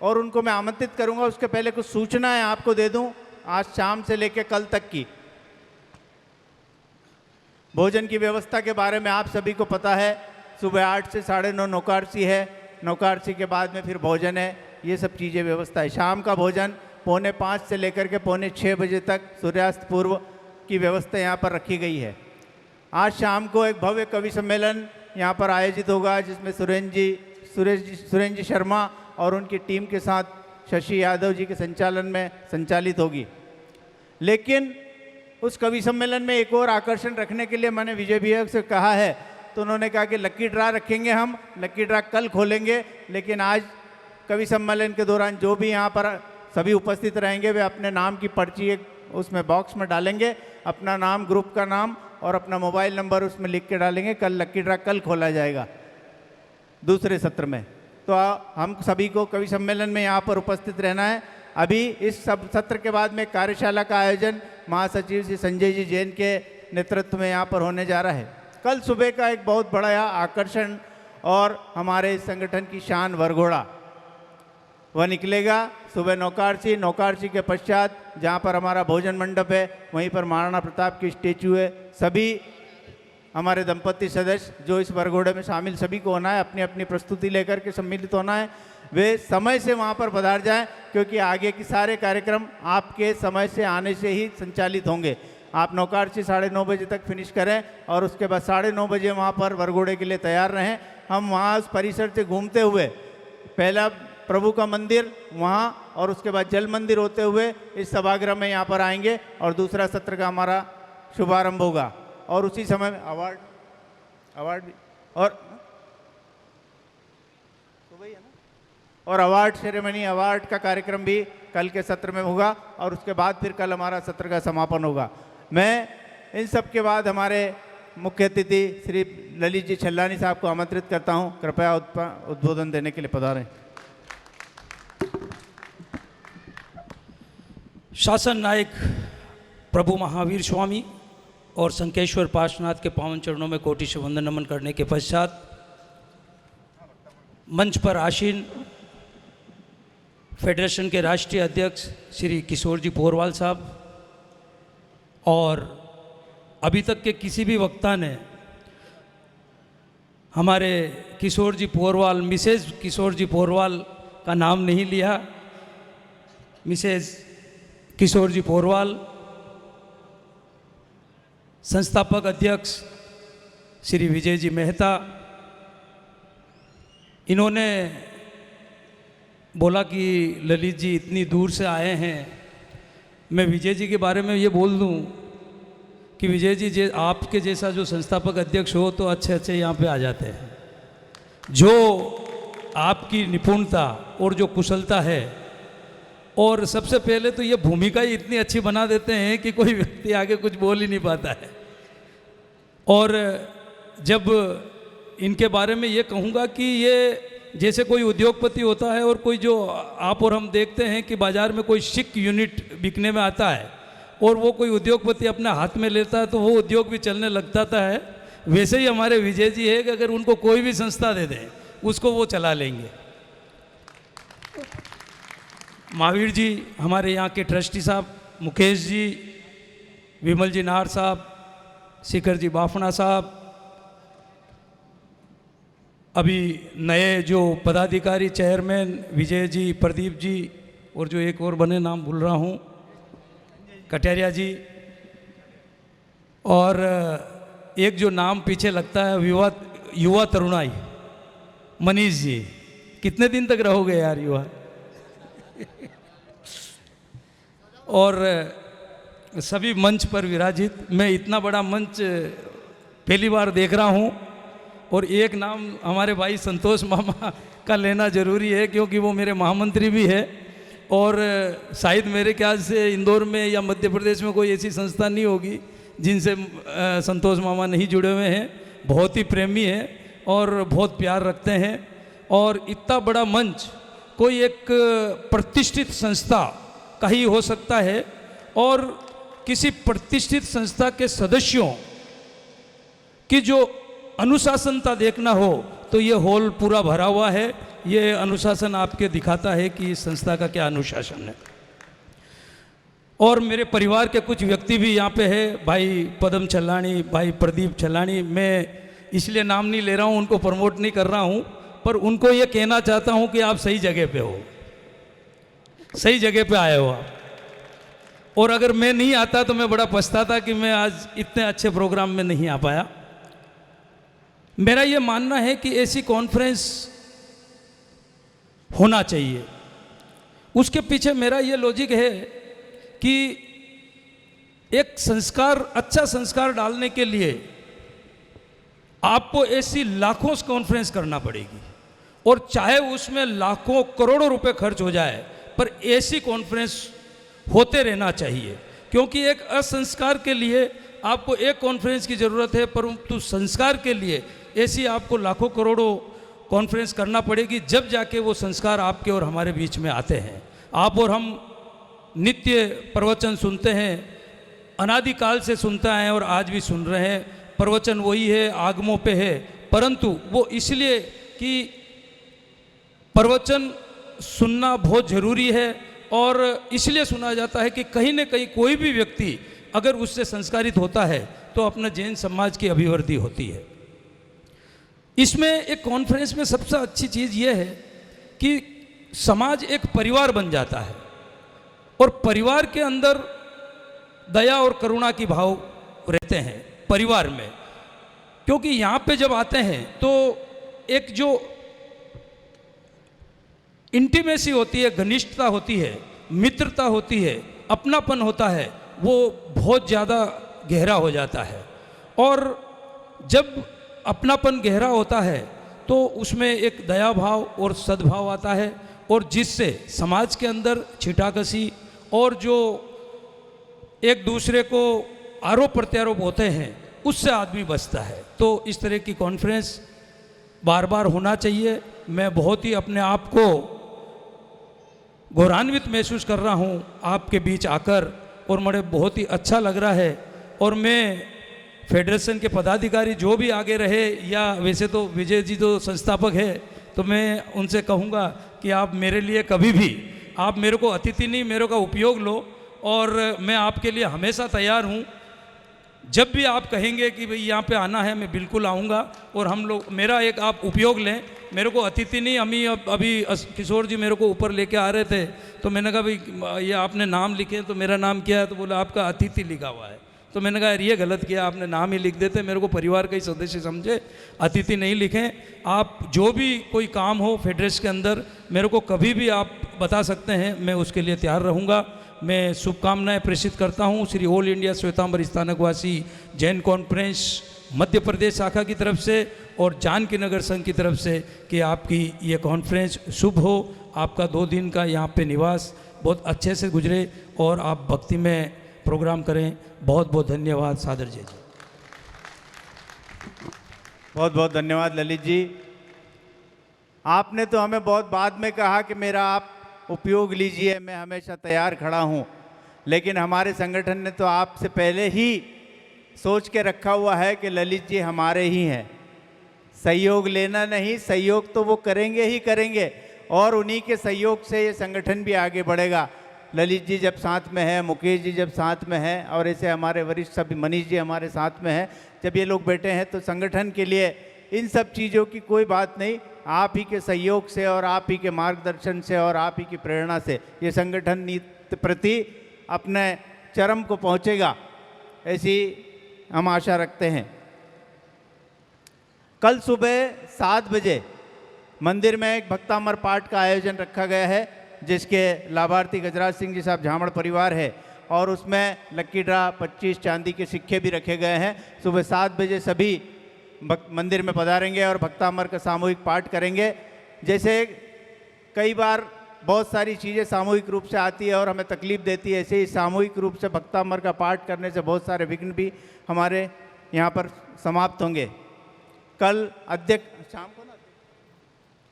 और उनको मैं आमंत्रित करूंगा। उसके पहले कुछ सूचनाएं आपको दे दूं आज शाम से लेकर कल तक की। भोजन की व्यवस्था के बारे में आप सभी को पता है, सुबह 8 से 9:30 नौकारसी है, नौकारसी के बाद में फिर भोजन है, ये सब चीज़ें व्यवस्था है। शाम का भोजन 4:45 से लेकर के 5:45 बजे तक सूर्यास्त पूर्व की व्यवस्था यहाँ पर रखी गई है। आज शाम को एक भव्य कवि सम्मेलन यहाँ पर आयोजित होगा, जिसमें सुरेंद्र जी शर्मा और उनकी टीम के साथ शशि यादव जी के संचालन में संचालित होगी। लेकिन उस कवि सम्मेलन में एक और आकर्षण रखने के लिए मैंने विजय भैया से कहा है, तो उन्होंने कहा कि लकी ड्रा रखेंगे। हम लकी ड्रा कल खोलेंगे, लेकिन आज कवि सम्मेलन के दौरान जो भी यहाँ पर सभी उपस्थित रहेंगे वे अपने नाम की पर्ची एक उसमें बॉक्स में डालेंगे, अपना नाम, ग्रुप का नाम और अपना मोबाइल नंबर उसमें लिख के डालेंगे। कल लकी ड्रा कल खोला जाएगा दूसरे सत्र में। तो हम सभी को कवि सम्मेलन में यहाँ पर उपस्थित रहना है। अभी इस सब सत्र के बाद में कार्यशाला का आयोजन महासचिव श्री संजय जी जैन के नेतृत्व में यहाँ पर होने जा रहा है। कल सुबह का एक बहुत बड़ा आकर्षण और हमारे इस संगठन की शान वरघोड़ा वह निकलेगा सुबह नौकारसी के पश्चात जहाँ पर हमारा भोजन मंडप है, वहीं पर महाराणा प्रताप की स्टेचू है। सभी हमारे दंपति सदस्य जो इस वरघोड़े में शामिल, सभी को होना है, अपनी अपनी प्रस्तुति लेकर के सम्मिलित होना है। वे समय से वहाँ पर पधार जाएं, क्योंकि आगे की सारे कार्यक्रम आपके समय से आने से ही संचालित होंगे। आप नौकारसी 9:30 बजे तक फिनिश करें और उसके बाद 9:30 बजे वहाँ पर वरघोड़े के लिए तैयार रहें। हम वहाँ उस परिसर से घूमते हुए पहला प्रभु का मंदिर वहाँ और उसके बाद जल मंदिर होते हुए इस सभागृह में यहाँ पर आएंगे और दूसरा सत्र का हमारा शुभारंभ होगा। और उसी समय में अवार्ड भी और अवार्ड सेरेमनी, अवार्ड का कार्यक्रम भी कल के सत्र में होगा और उसके बाद फिर कल हमारा सत्र का समापन होगा। मैं इन सब के बाद हमारे मुख्य अतिथि श्री ललित जी छल्लानी साहब को आमंत्रित करता हूं, कृपया उद्बोधन देने के लिए पधारें। शासन नायक प्रभु महावीर स्वामी और संकेश्वर पार्श्वनाथ के पावन चरणों में कोटि से वंदन नमन करने के पश्चात मंच पर आसीन फेडरेशन के राष्ट्रीय अध्यक्ष श्री किशोर जी पोरवाल साहब और अभी तक के किसी भी वक्ता ने हमारे किशोर जी पोरवाल, मिसेज किशोर जी पोरवाल का नाम नहीं लिया। मिसेज किशोर जी पोरवाल, संस्थापक अध्यक्ष श्री विजय जी मेहता, इन्होंने बोला कि ललित जी इतनी दूर से आए हैं, मैं विजय जी के बारे में ये बोल दूं कि विजय जी आपके जैसा जो संस्थापक अध्यक्ष हो तो अच्छे अच्छे यहाँ पे आ जाते हैं। जो आपकी निपुणता और जो कुशलता है, और सबसे पहले तो ये भूमिका ही इतनी अच्छी बना देते हैं कि कोई व्यक्ति आगे कुछ बोल ही नहीं पाता है। और जब इनके बारे में ये कहूँगा कि ये जैसे कोई उद्योगपति होता है और कोई जो आप और हम देखते हैं कि बाज़ार में कोई शिक यूनिट बिकने में आता है और वो कोई उद्योगपति अपने हाथ में लेता है तो वो उद्योग भी चलने लग जाता है, वैसे ही हमारे विजय जी है कि अगर उनको कोई भी संस्था दे दें उसको वो चला लेंगे। महावीर जी हमारे यहाँ के ट्रस्टी साहब, मुकेश जी, विमल जी नार साहब, शिखर जी बाफना साहब, अभी नए जो पदाधिकारी चेयरमैन विजय जी, प्रदीप जी, और जो एक और बने नाम भूल रहा हूँ, कटारिया जी, और एक जो नाम पीछे लगता है युवा तरुणाई, मनीष जी। कितने दिन तक रहोगे यार युवा? और सभी मंच पर विराजित, मैं इतना बड़ा मंच पहली बार देख रहा हूँ। और एक नाम हमारे भाई संतोष मामा का लेना ज़रूरी है क्योंकि वो मेरे महामंत्री भी है, और शायद मेरे ख्याल से इंदौर में या मध्य प्रदेश में कोई ऐसी संस्था नहीं होगी जिनसे संतोष मामा नहीं जुड़े हुए हैं। बहुत ही प्रेमी हैं और बहुत प्यार रखते हैं। और इतना बड़ा मंच कोई एक प्रतिष्ठित संस्था का ही हो सकता है, और किसी प्रतिष्ठित संस्था के सदस्यों की जो अनुशासनता देखना हो तो ये हॉल पूरा भरा हुआ है। ये अनुशासन आपके दिखाता है कि इस संस्था का क्या अनुशासन है। और मेरे परिवार के कुछ व्यक्ति भी यहाँ पे है, भाई पदम चल्लानी, भाई प्रदीप चल्लानी। मैं इसलिए नाम नहीं ले रहा हूँ, उनको प्रमोट नहीं कर रहा हूँ, पर उनको ये कहना चाहता हूँ कि आप सही जगह पे हो, सही जगह पे आए हो आप। और अगर मैं नहीं आता तो मैं बड़ा पछताता कि मैं आज इतने अच्छे प्रोग्राम में नहीं आ पाया। मेरा ये मानना है कि ऐसी कॉन्फ्रेंस होना चाहिए। उसके पीछे मेरा ये लॉजिक है कि एक संस्कार, अच्छा संस्कार डालने के लिए आपको ऐसी लाखों कॉन्फ्रेंस करना पड़ेगी, और चाहे उसमें लाखों करोड़ों रुपए खर्च हो जाए, पर ऐसी कॉन्फ्रेंस होते रहना चाहिए। क्योंकि एक असंस्कार के लिए आपको एक कॉन्फ्रेंस की ज़रूरत है, परंतु संस्कार के लिए ऐसी आपको लाखों करोड़ों कॉन्फ्रेंस करना पड़ेगी, जब जाके वो संस्कार आपके और हमारे बीच में आते हैं। आप और हम नित्य प्रवचन सुनते हैं, अनादिकाल से सुनता है और आज भी सुन रहे हैं। प्रवचन वही है, आगमों पे है, परंतु वो इसलिए कि प्रवचन सुनना बहुत ज़रूरी है, और इसलिए सुना जाता है कि कहीं न कहीं कोई भी व्यक्ति अगर उससे संस्कारित होता है तो अपना जैन समाज की अभिवृद्धि होती है। इसमें एक कॉन्फ्रेंस में सबसे अच्छी चीज़ ये है कि समाज एक परिवार बन जाता है, और परिवार के अंदर दया और करुणा की भाव रहते हैं परिवार में। क्योंकि यहाँ पे जब आते हैं तो एक जो इंटीमेसी होती है, घनिष्ठता होती है, मित्रता होती है, अपनापन होता है, वो बहुत ज़्यादा गहरा हो जाता है। और जब अपनापन गहरा होता है तो उसमें एक दया भाव और सद्भाव आता है, और जिससे समाज के अंदर छिटाकसी और जो एक दूसरे को आरोप प्रत्यारोप होते हैं उससे आदमी बचता है। तो इस तरह की कॉन्फ्रेंस बार बार होना चाहिए। मैं बहुत ही अपने आप को गौरवान्वित महसूस कर रहा हूँ आपके बीच आकर, और मुझे बहुत ही अच्छा लग रहा है। और मैं फेडरेशन के पदाधिकारी जो भी आगे रहे, या वैसे तो विजय जी जो संस्थापक है, तो मैं उनसे कहूँगा कि आप मेरे लिए कभी भी, आप मेरे को अतिथि नहीं, मेरे का उपयोग लो, और मैं आपके लिए हमेशा तैयार हूँ। जब भी आप कहेंगे कि भाई यहाँ पे आना है, मैं बिल्कुल आऊँगा। और हम लोग, मेरा एक आप उपयोग लें, मेरे को अतिथि नहीं। अभी किशोर जी मेरे को ऊपर लेके आ रहे थे, तो मैंने कहा भाई ये आपने नाम लिखे तो मेरा नाम क्या है, तो बोला आपका अतिथि लिखा हुआ है। तो मैंने कहा यार ये गलत किया, आपने नाम ही लिख देते, मेरे को परिवार का ही सदस्य समझे, अतिथि नहीं लिखें। आप जो भी कोई काम हो फेडरेशन के अंदर मेरे को कभी भी आप बता सकते हैं, मैं उसके लिए तैयार रहूँगा। मैं शुभकामनाएं प्रेषित करता हूँ Shri all India Shwetambar Sthanakvasi Jain conference Madhya Pradesh शाखा की तरफ से और जानकी नगर संघ की तरफ से कि आपकी ये कॉन्फ्रेंस शुभ हो, आपका 2 दिन का यहाँ पे निवास बहुत अच्छे से गुजरे और आप भक्ति में प्रोग्राम करें। बहुत बहुत धन्यवाद। सादर जय जी। बहुत बहुत धन्यवाद ललित जी। आपने तो हमें बहुत बाद में कहा कि मेरा आप उपयोग लीजिए, मैं हमेशा तैयार खड़ा हूँ, लेकिन हमारे संगठन ने तो आपसे पहले ही सोच के रखा हुआ है कि ललित जी हमारे ही हैं। सहयोग लेना नहीं, सहयोग तो वो करेंगे ही करेंगे और उन्हीं के सहयोग से ये संगठन भी आगे बढ़ेगा। ललित जी जब साथ में है, मुकेश जी जब साथ में है और ऐसे हमारे वरिष्ठ सभी मनीष जी हमारे साथ में हैं, जब ये लोग बैठे हैं तो संगठन के लिए इन सब चीज़ों की कोई बात नहीं। आप ही के सहयोग से और आप ही के मार्गदर्शन से और आप ही की प्रेरणा से ये संगठन नीति प्रति अपने चरम को पहुंचेगा, ऐसी हम आशा रखते हैं। कल सुबह 7 बजे मंदिर में एक भक्तामर पाठ का आयोजन रखा गया है, जिसके लाभार्थी गजराज सिंह जी साहब झामड़ परिवार है और उसमें लक्की ड्रा 25 चांदी के सिक्के भी रखे गए हैं। सुबह 7 बजे सभी मंदिर में पधारेंगे और भक्तामर का सामूहिक पाठ करेंगे। जैसे कई बार बहुत सारी चीज़ें सामूहिक रूप से आती है और हमें तकलीफ देती है, ऐसे ही सामूहिक रूप से भक्तामर का पाठ करने से बहुत सारे विघ्न भी हमारे यहाँ पर समाप्त होंगे। कल अध्यक्ष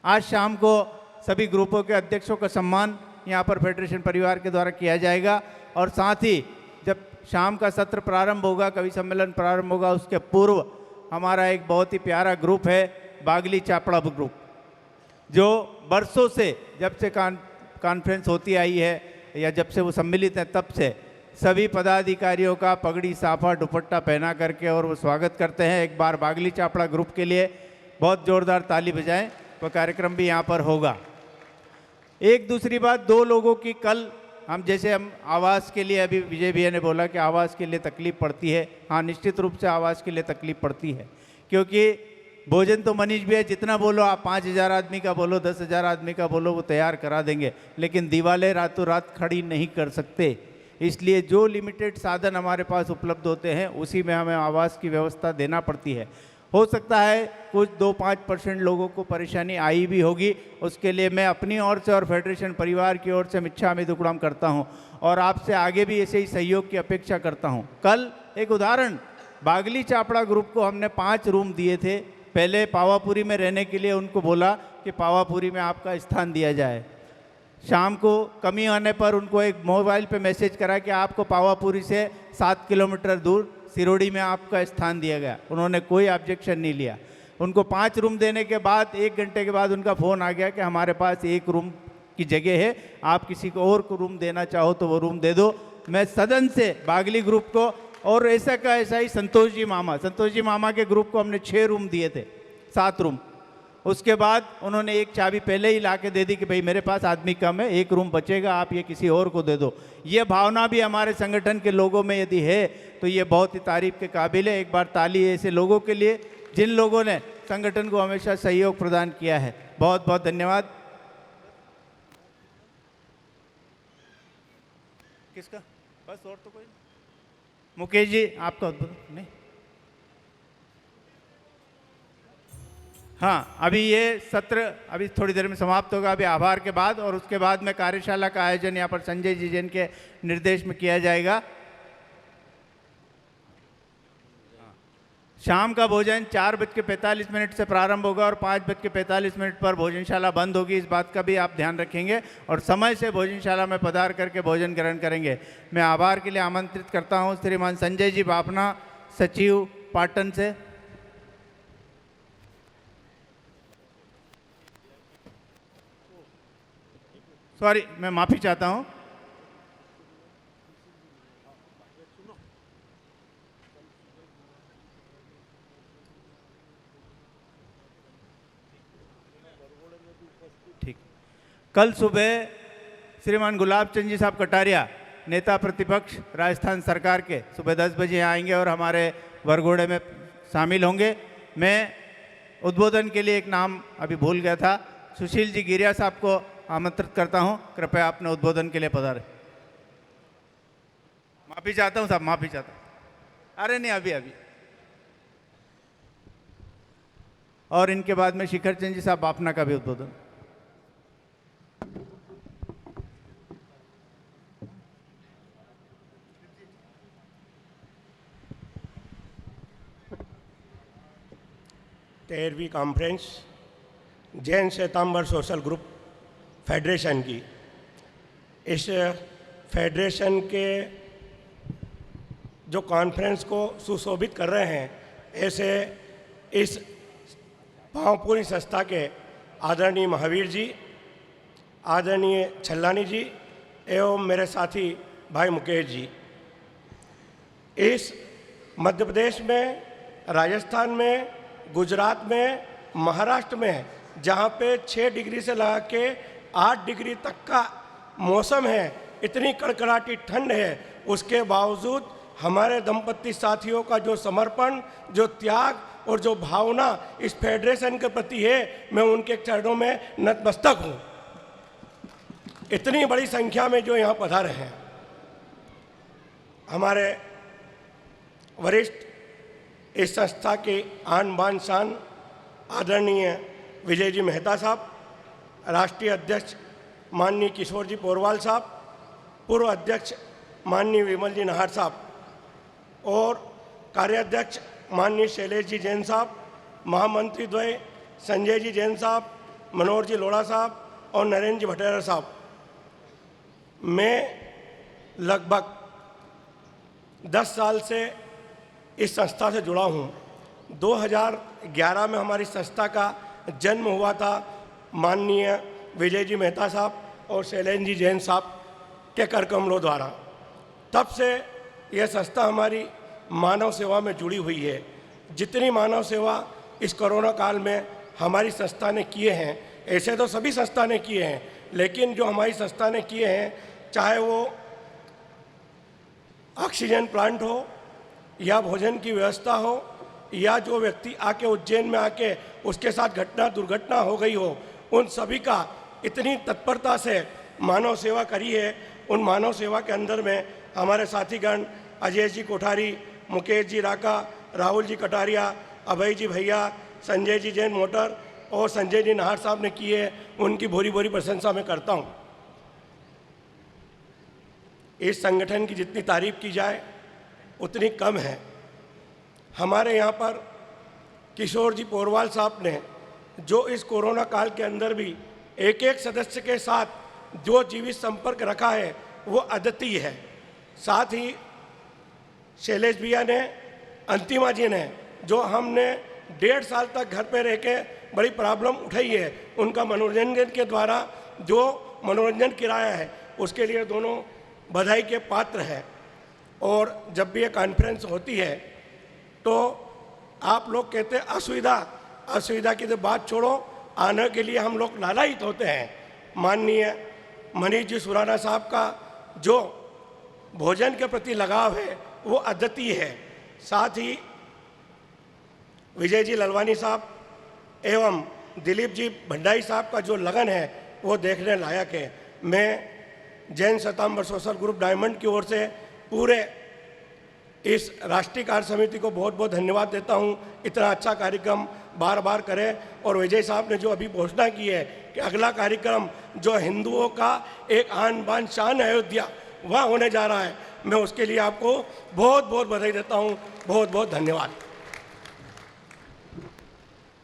आज शाम को सभी ग्रुपों के अध्यक्षों का सम्मान यहाँ पर फेडरेशन परिवार के द्वारा किया जाएगा और साथ ही जब शाम का सत्र प्रारंभ होगा, कवि सम्मेलन प्रारंभ होगा, उसके पूर्व हमारा एक बहुत ही प्यारा ग्रुप है बागली चापड़ा ग्रुप, जो बरसों से जब से कॉन्फ्रेंस होती आई है या जब से वो सम्मिलित हैं तब से सभी पदाधिकारियों का पगड़ी साफा दुपट्टा पहना करके और वो स्वागत करते हैं। एक बार बागली चापड़ा ग्रुप के लिए बहुत ज़ोरदार ताली बजाएं। वो कार्यक्रम भी यहाँ पर होगा। एक दूसरी बात, 2 लोगों की कल हम आवास के लिए, अभी विजय भैया ने बोला कि आवास के लिए तकलीफ पड़ती है। हाँ, निश्चित रूप से आवास के लिए तकलीफ पड़ती है, क्योंकि भोजन तो मनीष भैया जितना बोलो आप 5,000 आदमी का बोलो, 10,000 आदमी का बोलो, वो तैयार करा देंगे, लेकिन दीवारें रातों रात खड़ी नहीं कर सकते। इसलिए जो लिमिटेड साधन हमारे पास उपलब्ध होते हैं उसी में हमें आवास की व्यवस्था देना पड़ती है। हो सकता है कुछ 2-5% लोगों को परेशानी आई भी होगी, उसके लिए मैं अपनी ओर से और फेडरेशन परिवार की ओर से मिच्छामि दुक्कड़म करता हूं और आपसे आगे भी ऐसे ही सहयोग की अपेक्षा करता हूं। कल एक उदाहरण, बागली चापड़ा ग्रुप को हमने 5 रूम दिए थे। पहले पावापुरी में रहने के लिए उनको बोला कि पावापुरी में आपका स्थान दिया जाए। शाम को कमी आने पर उनको एक मोबाइल पे मैसेज करा कि आपको पावापुरी से 7 किलोमीटर दूर सिरोड़ी में आपका स्थान दिया गया। उन्होंने कोई ऑब्जेक्शन नहीं लिया। उनको 5 रूम देने के बाद 1 घंटे के बाद उनका फ़ोन आ गया कि हमारे पास 1 रूम की जगह है, आप किसी को और को रूम देना चाहो तो वो रूम दे दो। मैं सदन से बागली ग्रुप को और ऐसा का ऐसा ही संतोष जी मामा के ग्रुप को हमने 6 रूम दिए थे, 7 रूम। उसके बाद उन्होंने एक चाबी पहले ही ला के दे दी कि भाई मेरे पास आदमी कम है, 1 रूम बचेगा, आप ये किसी और को दे दो। ये भावना भी हमारे संगठन के लोगों में यदि है तो ये बहुत ही तारीफ के काबिल है। एक बार ताली ऐसे लोगों के लिए जिन लोगों ने संगठन को हमेशा सहयोग प्रदान किया है। बहुत बहुत धन्यवाद। किसका? बस और तो कोई? मुकेश जी आपका नहीं? हाँ, अभी ये सत्र अभी थोड़ी देर में समाप्त होगा, अभी आभार के बाद, और उसके बाद में कार्यशाला का आयोजन यहाँ पर संजय जी जैन के निर्देश में किया जाएगा। शाम का भोजन 4:45 से प्रारंभ होगा और 5:45 पर भोजनशाला बंद होगी। इस बात का भी आप ध्यान रखेंगे और समय से भोजनशाला में पधार करके भोजन ग्रहण करेंगे। मैं आभार के लिए आमंत्रित करता हूँ श्रीमान संजय जी बापना, सचिव पाटन से। सॉरी, मैं माफ़ी चाहता हूँ। ठीक, कल सुबह श्रीमान गुलाब चंद जी साहब कटारिया नेता प्रतिपक्ष राजस्थान सरकार के सुबह 10 बजे यहाँ आएंगे और हमारे वरघोड़े में शामिल होंगे। मैं उद्बोधन के लिए एक नाम अभी भूल गया था, सुशील जी गिरिया साहब को आमंत्रित करता हूँ, कृपया अपने उद्बोधन के लिए पधारें। माफ़ी चाहता हूँ साहब, माफ़ी चाहता हूँ। अरे नहीं, अभी अभी। और इनके बाद में शिखर चंद जी साहब बापना का भी उद्बोधन। तेरहवीं conference Jain Shwetambar social group federation की, इस फेडरेशन के जो कॉन्फ्रेंस को सुशोभित कर रहे हैं, ऐसे इस पावपूरी संस्था के आदरणीय महावीर जी, आदरणीय छल्लानी जी एवं मेरे साथी भाई मुकेश जी, इस मध्य प्रदेश में, राजस्थान में, गुजरात में, महाराष्ट्र में, जहाँ पे 6 डिग्री से लगा के 8 डिग्री तक का मौसम है, इतनी कड़कड़ाटी ठंड है, उसके बावजूद हमारे दंपति साथियों का जो समर्पण, जो त्याग और जो भावना इस फेडरेशन के प्रति है, मैं उनके चरणों में नतमस्तक हूँ। इतनी बड़ी संख्या में जो यहाँ पधारे हैं, हमारे वरिष्ठ इस संस्था के आन बान शान आदरणीय विजय जी मेहता साहब, राष्ट्रीय अध्यक्ष माननीय किशोर जी पोरवाल साहब, पूर्व अध्यक्ष माननीय विमल जी नाहर साहब और कार्याध्यक्ष माननीय शैलेश जी जैन साहब, महामंत्री द्वय संजय जी जैन साहब, मनोहर जी लोढ़ा साहब और नरेंद्र जी भटेरा साहब, मैं लगभग 10 साल से इस संस्था से जुड़ा हूँ। 2011 में हमारी संस्था का जन्म हुआ था माननीय विजय जी मेहता साहब और शैलेंद्र जी जैन साहब के कर कमलों द्वारा। तब से यह संस्था हमारी मानव सेवा में जुड़ी हुई है। जितनी मानव सेवा इस कोरोना काल में हमारी संस्था ने किए हैं, ऐसे तो सभी संस्था ने किए हैं, लेकिन जो हमारी संस्था ने किए हैं, चाहे वो ऑक्सीजन प्लांट हो या भोजन की व्यवस्था हो या जो व्यक्ति आके उज्जैन में आके उसके साथ दुर्घटना हो गई हो, उन सभी का इतनी तत्परता से मानव सेवा करी है। उन मानव सेवा के अंदर में हमारे साथीगण अजय जी कोठारी, मुकेश जी राका, राहुल जी कटारिया, अभय जी भैया, संजय जी जैन मोटर और संजय जी नाहर साहब ने किए, उनकी भूरी भूरी प्रशंसा मैं करता हूँ। इस संगठन की जितनी तारीफ की जाए उतनी कम है। हमारे यहाँ पर किशोर जी पोरवाल साहब ने जो इस कोरोना काल के अंदर भी एक एक सदस्य के साथ जो जीवित संपर्क रखा है वो अद्वितीय है। साथ ही शैलेश भैया ने, अंतिमा जी ने, जो हमने 1.5 साल तक घर पे रह के बड़ी प्रॉब्लम उठाई है, उनका मनोरंजन के द्वारा जो मनोरंजन किराया है उसके लिए दोनों बधाई के पात्र हैं। और जब भी ये कॉन्फ्रेंस होती है तो आप लोग कहते हैं असुविधा की तो बात छोड़ो, आने के लिए हम लोग लालायित होते हैं। माननीय मनीष जी सुराना साहब का जो भोजन के प्रति लगाव है वो अद्वितीय है। साथ ही विजय जी ललवानी साहब एवं दिलीप जी भंडारी साहब का जो लगन है वो देखने लायक है। मैं Jain Shwetambar social group diamond की ओर से पूरे इस राष्ट्रीय कार्य समिति को बहुत बहुत धन्यवाद देता हूं। इतना अच्छा कार्यक्रम बार बार करें। और विजय साहब ने जो अभी घोषणा की है कि अगला कार्यक्रम जो हिंदुओं का एक आन बान शान है अयोध्या, वह होने जा रहा है, मैं उसके लिए आपको बहुत बहुत बधाई देता हूं। बहुत बहुत धन्यवाद।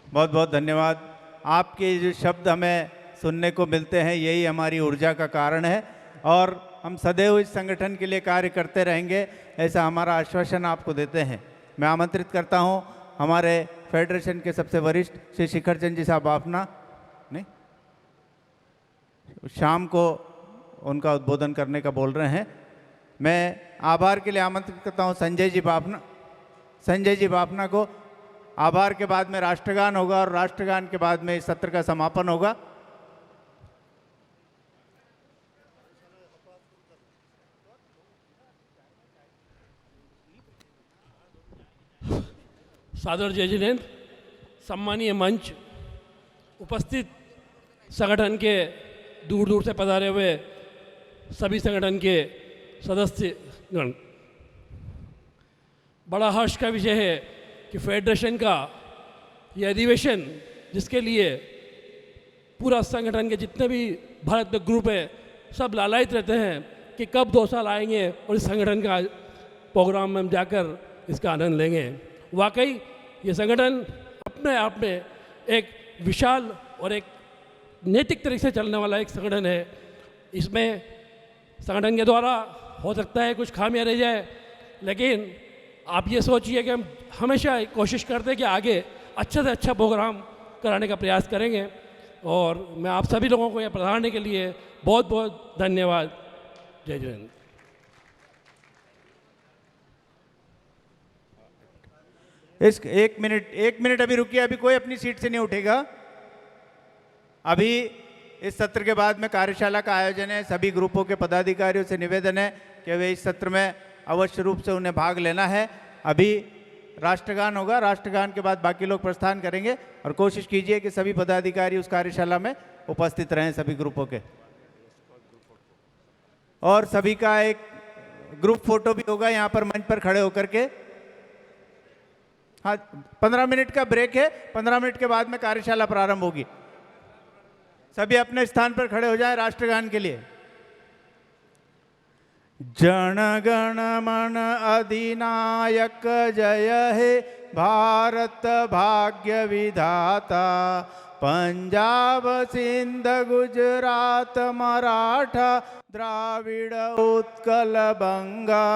बहुत बहुत धन्यवाद। आपके जो शब्द हमें सुनने को मिलते हैं यही हमारी ऊर्जा का कारण है और हम सदैव इस संगठन के लिए कार्य करते रहेंगे, ऐसा हमारा आश्वासन आपको देते हैं। मैं आमंत्रित करता हूं हमारे फेडरेशन के सबसे वरिष्ठ श्री शिखर चंद जी साहब बापना, नहीं शाम को उनका उद्बोधन करने का बोल रहे हैं। मैं आभार के लिए आमंत्रित करता हूं संजय जी बापना को। आभार के बाद में राष्ट्रगान होगा और राष्ट्रगान के बाद में इस सत्र का समापन होगा। सादर जय जिनेन्द्र, सम्मानीय मंच, उपस्थित संगठन के दूर दूर से पधारे हुए सभी संगठन के सदस्यगण, बड़ा हर्ष का विषय है कि फेडरेशन का ये अधिवेशन, जिसके लिए पूरा संगठन के जितने भी भारत में ग्रुप है सब लालायित रहते हैं कि कब 2 साल आएंगे और इस संगठन का प्रोग्राम में हम जाकर इसका आनंद लेंगे। वाकई ये संगठन अपने आप में एक विशाल और एक नैतिक तरीके से चलने वाला एक संगठन है। इसमें संगठन के द्वारा हो सकता है कुछ खामियां रह जाए, लेकिन आप ये सोचिए कि हम हमेशा कोशिश करते हैं कि आगे अच्छे से अच्छा प्रोग्राम कराने का प्रयास करेंगे। और मैं आप सभी लोगों को यह पधारने के लिए बहुत बहुत धन्यवाद। जय जिनेन्द्र। एक मिनट अभी रुकिए, अभी कोई अपनी सीट से नहीं उठेगा। अभी इस सत्र के बाद में कार्यशाला का आयोजन है। सभी ग्रुपों के पदाधिकारियों से निवेदन है कि वे इस सत्र में अवश्य रूप से उन्हें भाग लेना है। अभी राष्ट्रगान होगा, राष्ट्रगान के बाद बाकी लोग प्रस्थान करेंगे और कोशिश कीजिए कि सभी पदाधिकारी उस कार्यशाला में उपस्थित रहें, सभी ग्रुपों के। और सभी का एक ग्रुप फोटो भी होगा यहाँ पर मंच पर खड़े होकर के। हाँ, 15 मिनट का ब्रेक है, 15 मिनट के बाद में कार्यशाला प्रारंभ होगी। सभी अपने स्थान पर खड़े हो जाएं राष्ट्रगान के लिए। जन गण मन अधिनायक जय हे भारत भाग्य विधाता, पंजाब सिंध गुजरात मराठा द्राविड़ उत्कल बंगा,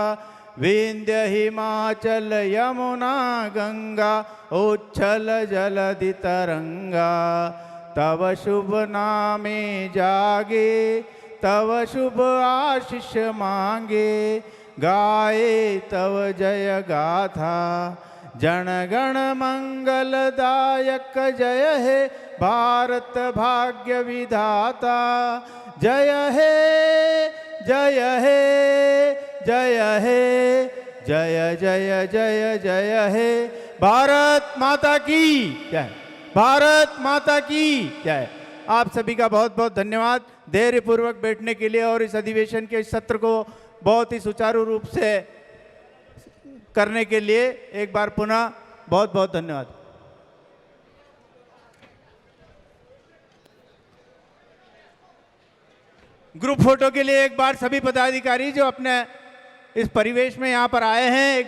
विंध्य हिमाचल यमुना गंगा, उच्छल जलधि तरंगा, तव शुभ नामे जागे, तव शुभ आशीष मांगे, गाए तव जय गाथा, जन गण मंगलदायक जय हे भारत भाग्य विधाता, जय हे जय हे जय हे जय जय जय जय हे, भारत माता की जय, भारत माता की जय। आप सभी का बहुत बहुत धन्यवाद धैर्यपूर्वक बैठने के लिए और इस अधिवेशन के इस सत्र को बहुत ही सुचारू रूप से करने के लिए एक बार पुनः बहुत बहुत धन्यवाद। ग्रुप फोटो के लिए एक बार सभी पदाधिकारी जो अपने इस परिवेश में यहाँ पर आए हैं